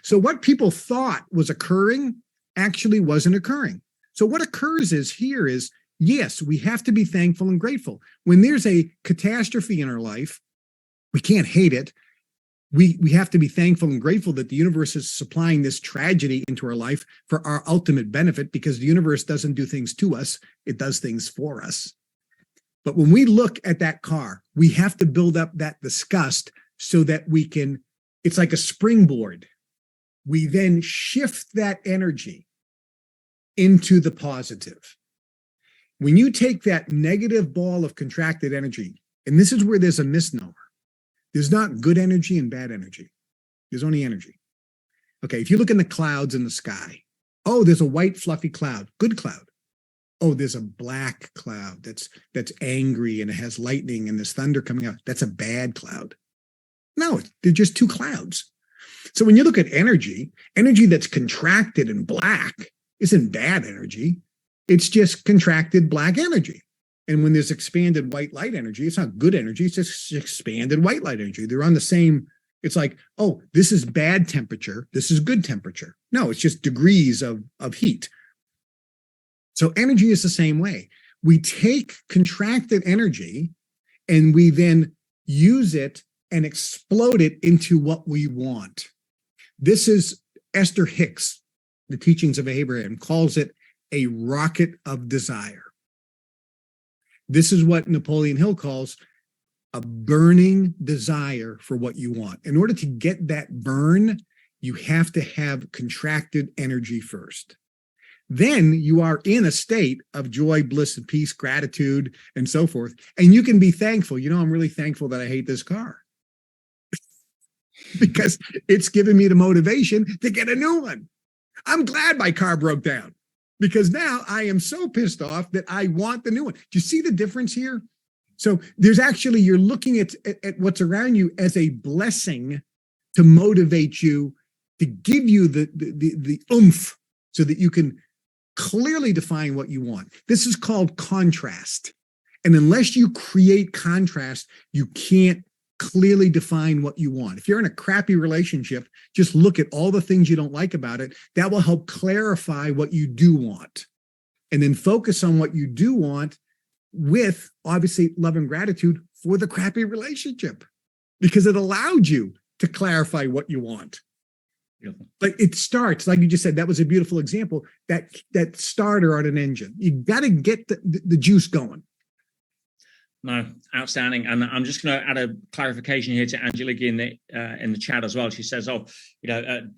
So what people thought was occurring actually wasn't occurring. So what occurs here is, yes, we have to be thankful and grateful. When there's a catastrophe in our life, we can't hate it. We have to be thankful and grateful that the universe is supplying this tragedy into our life for our ultimate benefit, because the universe doesn't do things to us, it does things for us. But when we look at that car, we have to build up that disgust so that we can, it's like a springboard. We then shift that energy into the positive. When you take that negative ball of contracted energy, and this is where there's a misnomer. There's not good energy and bad energy. There's only energy. Okay, if you look in the clouds in the sky, oh, there's a white fluffy cloud, good cloud. Oh, there's a black cloud that's angry and it has lightning and there's thunder coming out. That's a bad cloud. No, they're just two clouds. So when you look at energy that's contracted and black isn't bad energy. It's just contracted black energy. And when there's expanded white light energy, it's not good energy, it's just expanded white light energy. They're on the same, it's like, oh, this is bad temperature, this is good temperature. No, it's just degrees of heat. So energy is the same way. We take contracted energy and we then use it and explode it into what we want. This is Esther Hicks, the teachings of Abraham, calls it a rocket of desire. This is what Napoleon Hill calls a burning desire for what you want. In order to get that burn, you have to have contracted energy first. Then you are in a state of joy, bliss, and peace, gratitude, and so forth. And you can be thankful. I'm really thankful that I hate this car because it's given me the motivation to get a new one. I'm glad my car broke down, because now I am so pissed off that I want the new one. Do you see the difference here? So there's actually, you're looking at what's around you as a blessing to motivate you, to give you the oomph so that you can clearly define what you want. This is called contrast. And unless you create contrast, you can't clearly define what you want. If you're in a crappy relationship, just look at all the things you don't like about it. That will help clarify what you do want. And then focus on what you do want with, obviously, love and gratitude for the crappy relationship, because it allowed you to clarify what you want. Beautiful. But it starts, like you just said, that was a beautiful example, that starter on an engine. You got to get the juice going. No, outstanding. And I'm just going to add a clarification here to Angelique in the chat as well. She says,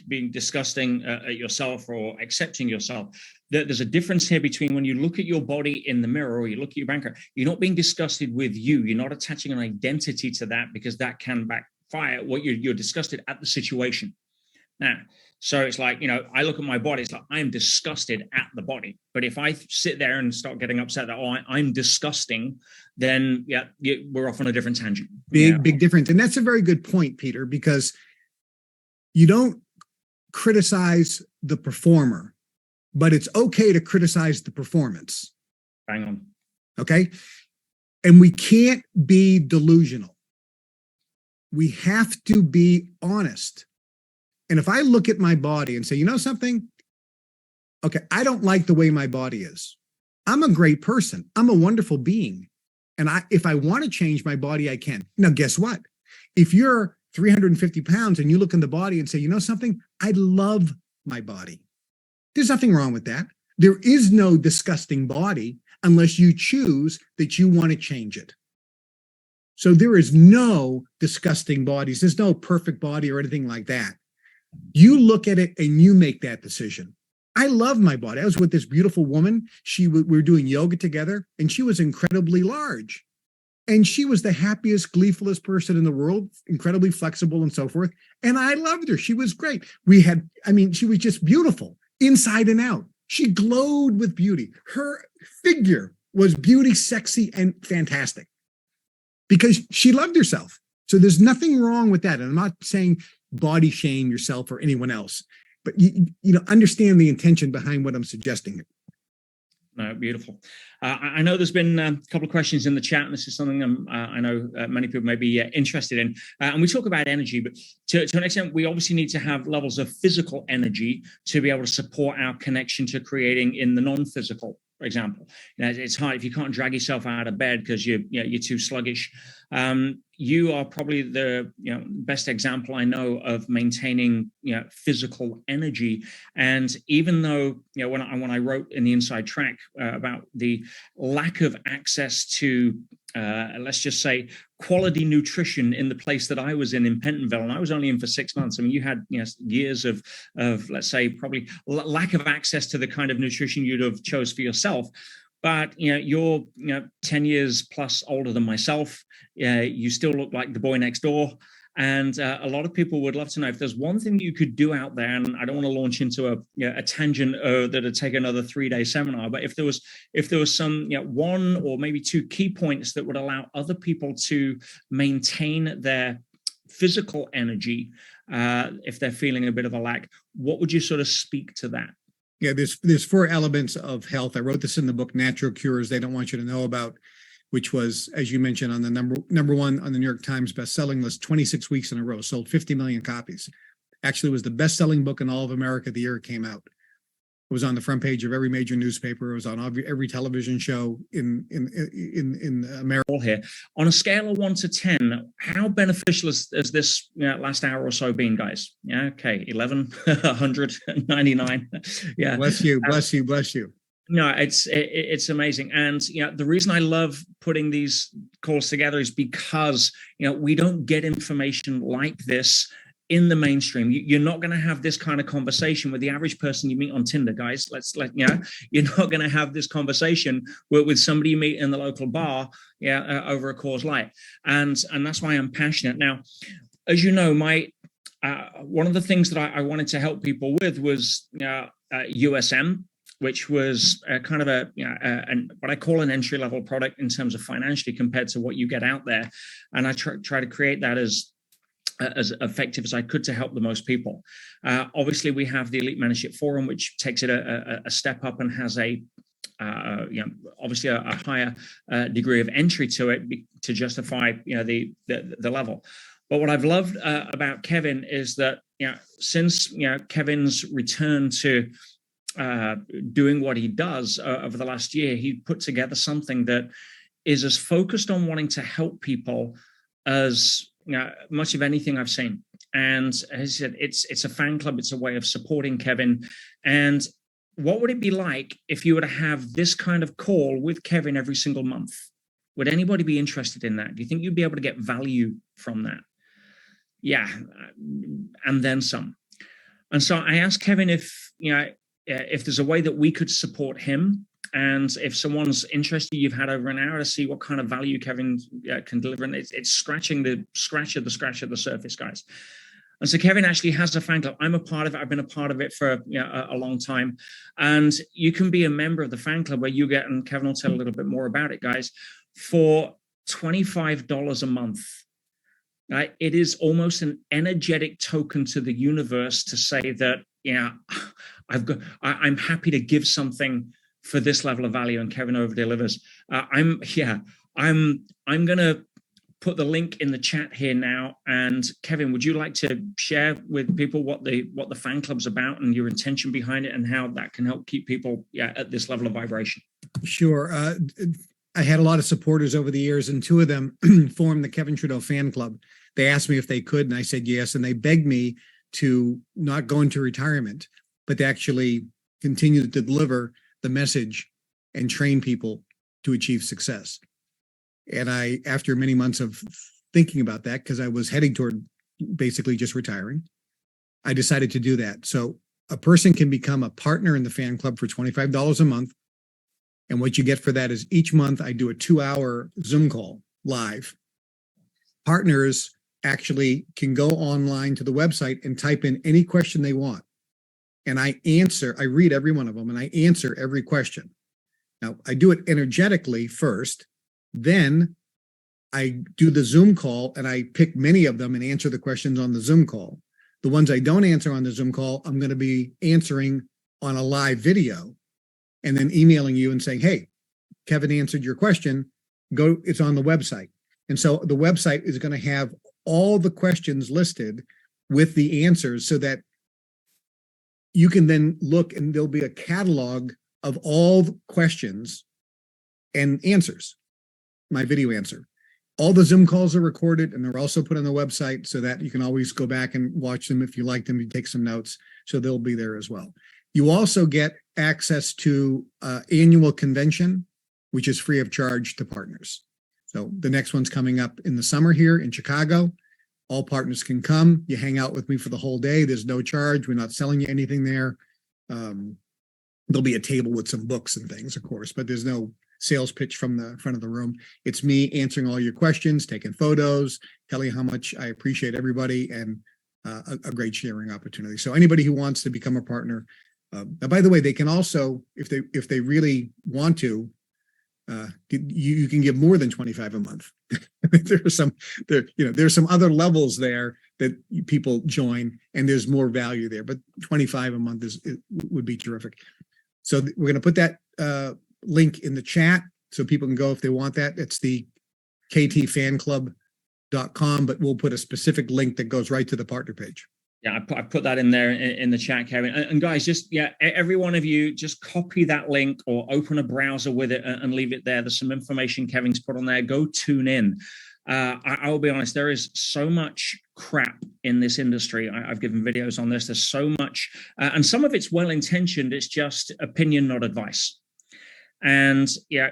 being disgusting at yourself or accepting yourself. There's a difference here between when you look at your body in the mirror or you look at your banker, you're not being disgusted with you. You're not attaching an identity to that, because that can backfire. What you're disgusted at the situation. Now, so it's like, I look at my body, it's like I'm disgusted at the body. But if I sit there and start getting upset that, I'm disgusting, then we're off on a different tangent. Big difference. And that's a very good point, Peter, because you don't criticize the performer, but it's okay to criticize the performance. Bang on. Okay. And we can't be delusional. We have to be honest. And if I look at my body and say, you know something? Okay, I don't like the way my body is. I'm a great person. I'm a wonderful being. And if I want to change my body, I can. Now, guess what? If you're 350 pounds and you look in the body and say, you know something? I love my body. There's nothing wrong with that. There is no disgusting body unless you choose that you want to change it. So there is no disgusting bodies. There's no perfect body or anything like that. You look at it and you make that decision. I love my body. I was with this beautiful woman. We were doing yoga together, and she was incredibly large. And she was the happiest, gleefulest person in the world, incredibly flexible and so forth. And I loved her. She was great. She was just beautiful inside and out. She glowed with beauty. Her figure was beauty, sexy, and fantastic because she loved herself. So there's nothing wrong with that. And I'm not saying body shame yourself or anyone else, but you understand the intention behind what I'm suggesting. No, beautiful. I know there's been a couple of questions in the chat, and this is something I know many people may be interested in. And we talk about energy, but to an extent, we obviously need to have levels of physical energy to be able to support our connection to creating in the non-physical. For example, it's hard if you can't drag yourself out of bed because you're too sluggish. You are probably the best example I know of maintaining physical energy. And even though when I wrote in the Inside Track about the lack of access to let's just say quality nutrition in the place that I was in Pentonville, and I was only in for 6 months. I mean, you had years of let's say probably lack of access to the kind of nutrition you'd have chose for yourself. But you're 10 years plus older than myself. You still look like the boy next door. And a lot of people would love to know if there's one thing you could do out there. And I don't want to launch into a tangent that would take another 3-day seminar. But if there was some one or maybe two key points that would allow other people to maintain their physical energy, if they're feeling a bit of a lack, what would you sort of speak to that? Yeah, there's 4 elements of health. I wrote this in the book, Natural Cures They Don't Want You to Know About, which was, as you mentioned, on the number one on the New York Times bestselling list 26 weeks in a row, sold 50 million copies. Actually, it was the best-selling book in all of America the year it came out. It was on the front page of every major newspaper. It was on every television show in America. Here, on a scale of 1 to 10, how beneficial has this last hour or so been, guys? Yeah, okay, 11, 100, 99. Yeah, bless you, bless you, bless you. No, it's amazing. And the reason I love putting these calls together is because we don't get information like this in the mainstream. You're not going to have this kind of conversation with the average person you meet on Tinder, guys. You're not going to have this conversation with somebody you meet in the local bar, over a Coors Light. And that's why I'm passionate. Now, as you know, my one of the things that I wanted to help people with was USM, which was kind of what I call an entry-level product in terms of financially compared to what you get out there. And I try to create that as effective as I could to help the most people. Obviously, we have the Elite Mentorship Forum, which takes it a step up and has a obviously a higher degree of entry to it to justify the level. But what I've loved about Kevin is that since Kevin's return to doing what he does over the last year, he put together something that is as focused on wanting to help people as much of anything I've seen. And as I said, it's a fan club. It's a way of supporting Kevin. And what would it be like if you were to have this kind of call with Kevin every single month? Would anybody be interested in that? Do you think you'd be able to get value from that? Yeah, and then some. And so I asked Kevin if there's a way that we could support him, and if someone's interested, you've had over an hour to see what kind of value Kevin can deliver, and it's scratching the scratch of the surface, guys. And so Kevin actually has a fan club. I'm a part of it. I've been a part of it for a long time. And you can be a member of the fan club where you get, and Kevin will tell a little bit more about it, guys, for $25 a month. Right? It is almost an energetic token to the universe to say that, I'm happy to give something for this level of value, and Kevin over delivers. I'm going to put the link in the chat here now. And Kevin, would you like to share with people what the fan club's about and your intention behind it, and how that can help keep people at this level of vibration? Sure. I had a lot of supporters over the years, and two of them formed the Kevin Trudeau fan club. They asked me if they could, and I said yes. And they begged me to not go into retirement, but to actually continue to deliver the message and train people to achieve success. And I, after many months of thinking about that, because I was heading toward basically just retiring, I decided to do that. So a person can become a partner in the fan club for $25 a month. And what you get for that is each month I do a 2-hour Zoom call live. Partners actually can go online to the website and type in any question they want. And I read every one of them, and I answer every question. Now, I do it energetically first. Then I do the Zoom call, and I pick many of them and answer the questions on the Zoom call. The ones I don't answer on the Zoom call, I'm going to be answering on a live video and then emailing you and saying, hey, Kevin answered your question. It's on the website. And so the website is going to have all the questions listed with the answers, so that you can then look, and there'll be a catalog of all the questions and answers. My video answer. All the Zoom calls are recorded, and they're also put on the website, so that you can always go back and watch them if you like them. You take some notes, so they'll be there as well. You also get access to annual convention, which is free of charge to partners. So the next one's coming up in the summer here in Chicago. All partners can come. You hang out with me for the whole day. There's no charge. We're not selling you anything there. There'll be a table with some books and things, of course, but there's no sales pitch from the front of the room. It's me answering all your questions, taking photos, telling you how much I appreciate everybody, and a great sharing opportunity. So anybody who wants to become a partner, by the way, they can also, if they really want to, you can give more than 25 a month. There's some other levels there that people join, and there's more value there. But 25 a month would be terrific. So we're going to put that link in the chat so people can go if they want that. It's the ktfanclub.com, but we'll put a specific link that goes right to the partner page. Yeah, I put that in there in the chat, Kevin. And guys, just, every one of you, just copy that link or open a browser with it and leave it there. There's some information Kevin's put on there. Go tune in. I will be honest, there is so much crap in this industry. I've given videos on this. There's so much, and some of it's well-intentioned. It's just opinion, not advice. And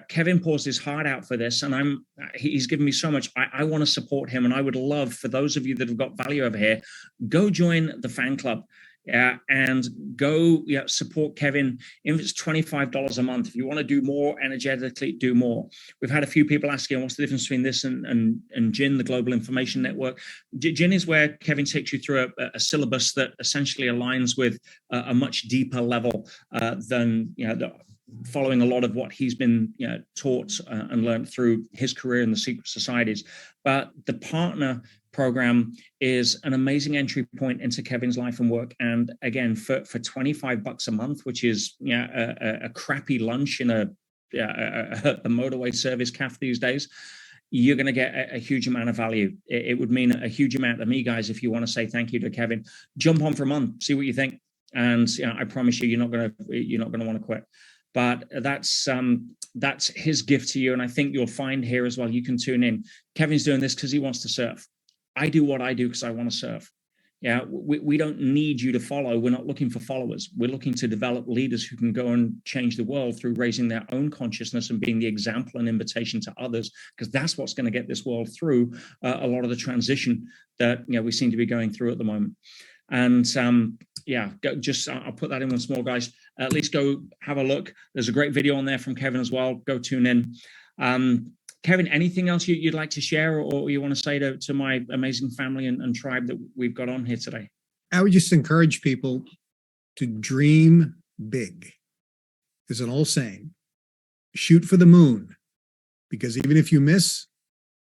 Kevin pours his heart out for this, and he's given me so much. I want to support him, and I would love for those of you that have got value over here, go join the fan club, and go support Kevin. If it's $25 a month, if you want to do more energetically, do more. We've had a few people asking, what's the difference between this and GIN, the Global Information Network? GIN is where Kevin takes you through a syllabus that essentially aligns with a much deeper level than following a lot of what he's been taught and learned through his career in the secret societies. But the partner program is an amazing entry point into Kevin's life and work. And again, for $25 a month, which is a crappy lunch in a motorway service cafe these days, you're going to get a huge amount of value. It would mean a huge amount to me, guys. If you want to say thank you to Kevin, jump on for a month, see what you think, and I promise you, you're not going to want to quit. But that's his gift to you, and I think you'll find here as well. You can tune in. Kevin's doing this because he wants to serve. I do what I do because I want to serve. Yeah, we don't need you to follow. We're not looking for followers. We're looking to develop leaders who can go and change the world through raising their own consciousness and being the example and invitation to others, because that's what's going to get this world through a lot of the transition that we seem to be going through at the moment. And I'll put that in once more, guys. At least go have a look. There's a great video on there from Kevin as well. Go tune in. Kevin, anything else you'd like to share or you want to say to my amazing family and tribe that we've got on here today? I would just encourage people to dream big. There's an old saying, shoot for the moon, because even if you miss,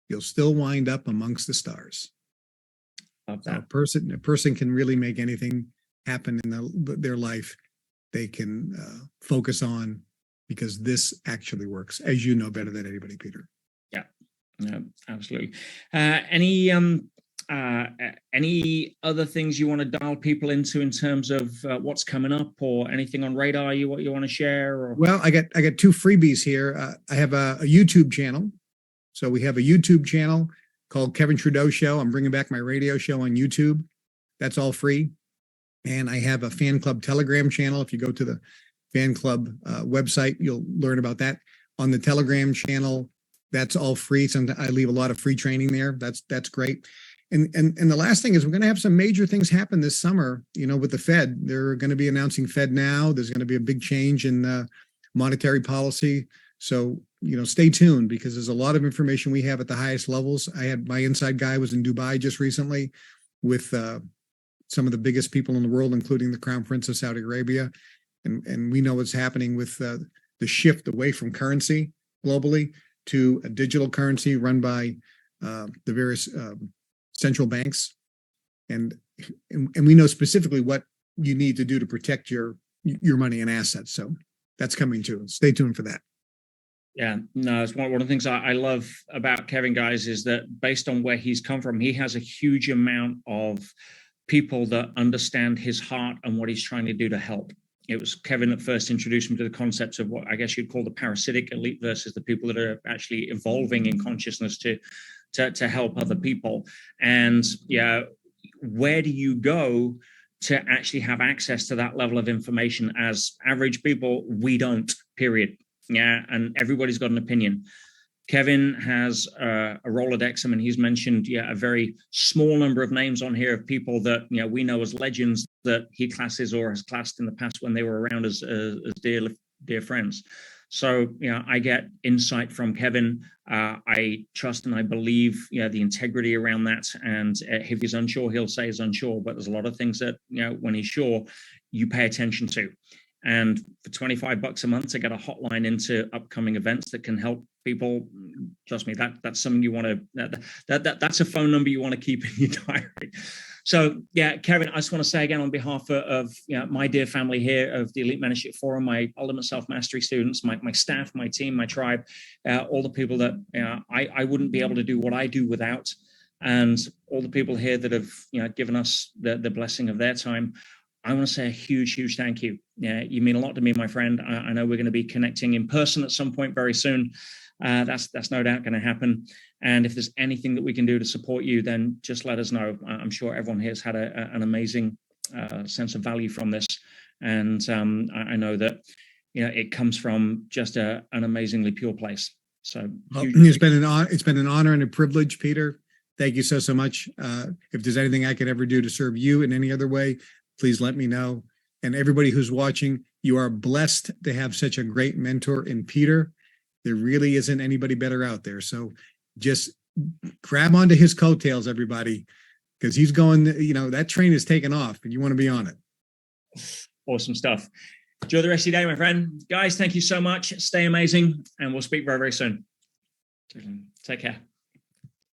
you'll still wind up amongst the stars. Love that. A person can really make anything happen in their life. They can focus on, because this actually works, as you know better than anybody, Peter. Yeah, absolutely. Any other things you want to dial people into in terms of what's coming up, or anything on radar you want to share? Or? Well, I got 2 freebies here. I have a YouTube channel. So we have a YouTube channel called Kevin Troddo Show. I'm bringing back my radio show on YouTube. That's all free. And I have a fan club Telegram channel. If you go to the fan club website, you'll learn about that. On the Telegram channel, that's all free. Sometimes I leave a lot of free training there. That's great. And the last thing is, we're going to have some major things happen this summer, with the Fed. They're going to be announcing Fed now. There's going to be a big change in monetary policy. So, stay tuned, because there's a lot of information we have at the highest levels. My inside guy was in Dubai just recently with some of the biggest people in the world, including the Crown Prince of Saudi Arabia. And we know what's happening with the shift away from currency globally to a digital currency run by the various central banks. And we know specifically what you need to do to protect your money and assets. So that's coming too. Stay tuned for that. Yeah, no, it's one of the things I love about Kevin, guys, is that based on where he's come from, he has a huge amount of people that understand his heart and what he's trying to do to help. It was Kevin that first introduced me to the concept of what I guess you'd call the parasitic elite versus the people that are actually evolving in consciousness to help other people. And where do you go to actually have access to that level of information? As average people, we don't, period. Yeah, and everybody's got an opinion. Kevin has a Rolodex. I mean, he's mentioned a very small number of names on here of people that we know as legends that he classes or has classed in the past when they were around as dear friends. So I get insight from Kevin. I trust and I believe the integrity around that. And if he's unsure, he'll say he's unsure. But there's a lot of things that when he's sure, you pay attention to. And for $25 a month to get a hotline into upcoming events that can help people, trust me, that's something you want to, that's a phone number you want to keep in your diary. So Kevin, I just want to say again, on behalf of my dear family here of the Elite Mentorship Forum, my Ultimate Self-Mastery students, my staff, my team, my tribe, all the people that I wouldn't be able to do what I do without, and all the people here that have given us the blessing of their time, I want to say a huge, huge thank you. You mean a lot to me, my friend. I know we're going to be connecting in person at some point very soon. That's no doubt going to happen. And if there's anything that we can do to support you, then just let us know. I'm sure everyone here has had an amazing sense of value from this. And I know that it comes from just an amazingly pure place. So it's been an honor and a privilege, Peter. Thank you so much. If there's anything I could ever do to serve you in any other way, please let me know. And everybody who's watching, you are blessed to have such a great mentor in Peter. There really isn't anybody better out there. So just grab onto his coattails, everybody, because he's going, that train is taking off and you want to be on it. Awesome stuff. Enjoy the rest of your day, my friend. Guys, thank you so much. Stay amazing, and we'll speak very, very soon. Take care.